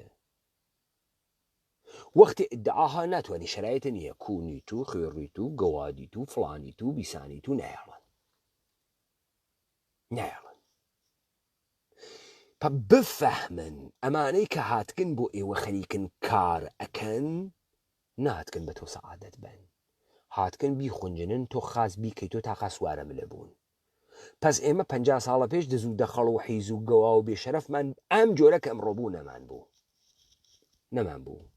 S1: وەختی ئیدعاها ناتوانانی شەرایەتە نییە کونیت و خوێڕیت و گەوادیت و فڵانیت و بیسانیت و نایەڵن بفەهمن ئەمانەی کە هاتکن بۆ ئێوە خەریکن کار ئەکەن ناتکن بە تۆ سەعادەت بن هاتکن بیخونجنن تۆ خاس بیکەیت تۆ تاقا سوارە ملە بوون پس ئێمە 50 ساڵە پێش دەزوو دەخەڵ و حیز و گەوا و بێشەرەفمان ئەم جۆرە کە ئەمڕۆ بوو نەمان بوو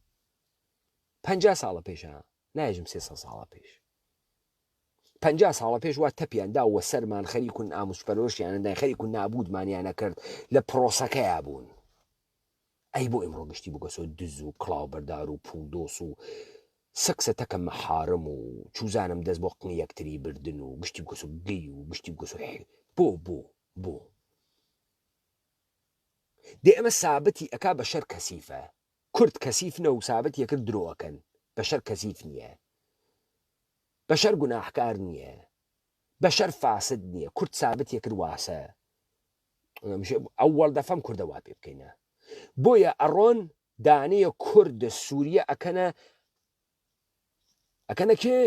S1: 50 ساڵە پێشە نایژم 300 ساڵە پێش 50 ساڵە پێش وا تەپیاندا وە سەرمان خەریکون ئاموسپەرۆشیانەدای خەریکون نابودمانیانە کرد لە پرۆسەکەیە بوون ئەی بۆ ئێمڕۆ گشتی بگەسۆ دز و کڵاو بەردار و پوڵدۆس و سەکسە تەکە مەحارم و چوزانم دەست بۆ قنی یەکتری بردن و گشتی بگەسۆ گەی و گشتی بگەسۆ بۆ دێ ئەمە سابەتی ئەکا بەشەر کەسیفە کورد کەسیف نە و سابەت یەکرد درۆەکەن بەشەر کەسیف نییە بەشەر گوناحکار نییە بەشەر فاسد نییە کورد سابت یەکرد واسە ئەوەڵ دەفەم کوردەوا پێ بکەینە بۆیە ئەڕۆن دانەیە کورد سووریە ئەکەنە کێ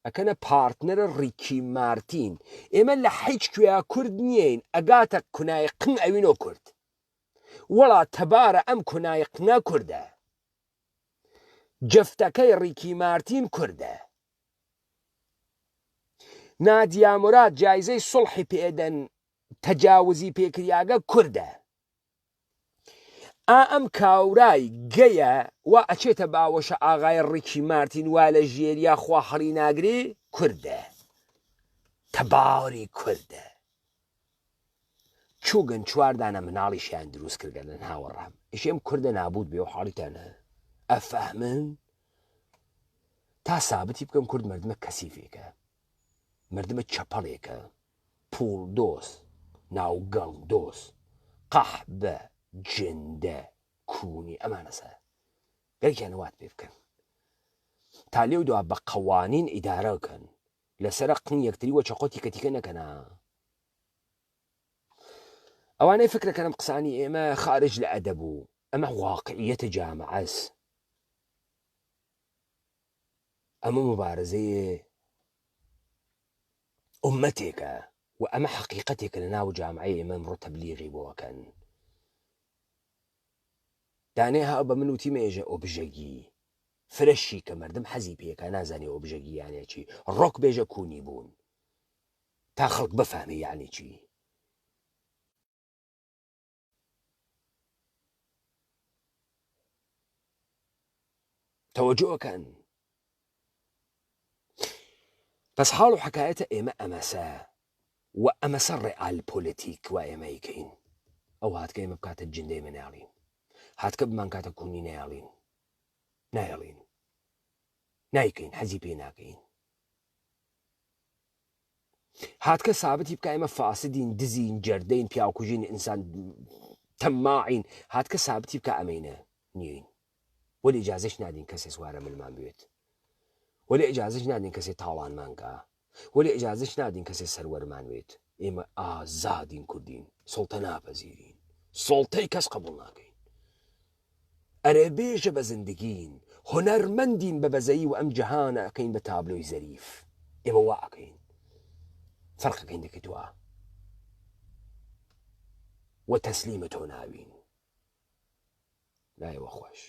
S1: ئەکەنە پارتنەرە ڕیکی مارتین ئێمە لە هیچ کوێ کورد نیین ئەگاتە کونای قن ئەوینۆ کورد وەڵا تەبارە ئەم کونای قنە کوردە جەفتەکەی ڕیکی مارتین کوردە نادیا موراد جایزەی سڵحی پێدەن تەجاوزی پێکریاگە کوردە ئەم کاورای گەیە وا ئەچێتە باوەشە ئاغای ڕیکی مارتین وا لە ژێریا خوا هەڵی ناگرێ کوردە تەباری کوردە چووگن چواردانە مناڵیشیان دروست کردن لە هاوەڕام ئیشێم کوردە نابود بێ و حاڵیتانە ئەفەهمن تا سابتی بکەم کورد مردمە کەسیفێکە مردمە چەپەڵێکە پوڵ دۆست ناوگەڵ دۆست قەحبە جندە کونی ئەمانەسە گەرکیانەوات پێ بکەن تا لێو دوا بە قەوانین ئیدارە بکەن لەسەر قن یەکتری وە چەقۆتی کەتیکە نەکەنە ئەوانەی فکرەکەنم قسانی ئێمە خارج لە ئەدەب و ئەمە واقعیەتە جامعەس ئەمە مبارزەیە ئومەتێکە و ئەمە حەقیقەتێکە لە ناو جامعەی ئێمە ئەمڕۆ تەبلیغی بۆەکەن دانێ ها بە من وتی مێژە ئۆبژەگی فرەشی کە مردم حەزی پێکە نازانێ ئۆبژەگی یانێ چی ڕۆک بێژە کونی بوون تا خەڵک بفهمێ یعنی چی تەوەجۆکەن بەس حاڵ و حکایەتە ئێمە ئەمەسە و ئەمەسە ڕێئال پۆلەتیک وا ئێمەیکەین ئەو هاتکە ئێمە بکاتە جندەی مناڵین هاتکە بمان کاتە کونی نایەڵین نایکەین حەزی پێ ناکەین هاتکە سابتی بکە ئێمە فاسدین دزین جەردەین پیاوکوژین ئینسان تەماعین هاتکە سابتی بکە ئەمەینە نیین وەلی ئیجازەش نادین کەسێ سوارە ملمان بوێت وەلی ئیجازەش نادین کەسێ تاڵانمانکە وەلی ئیجازەش نادین کەسێ سەروەرمان وێت ئێمە ئازادین کوردین سڵتە ناپەزیرین سڵتەی کەس قبوڵ ناکەین ئەرێ بێژە بە زندگین هۆنەرمەندین بە بەزەیی و ئەم جەهانە ئەەکەین بە تابلۆی زەریف ئێمە وا ئەەکەین فەرقەکەین دەکەیتوە وە تەسلیمە تۆ ناوین لایەوە خۆش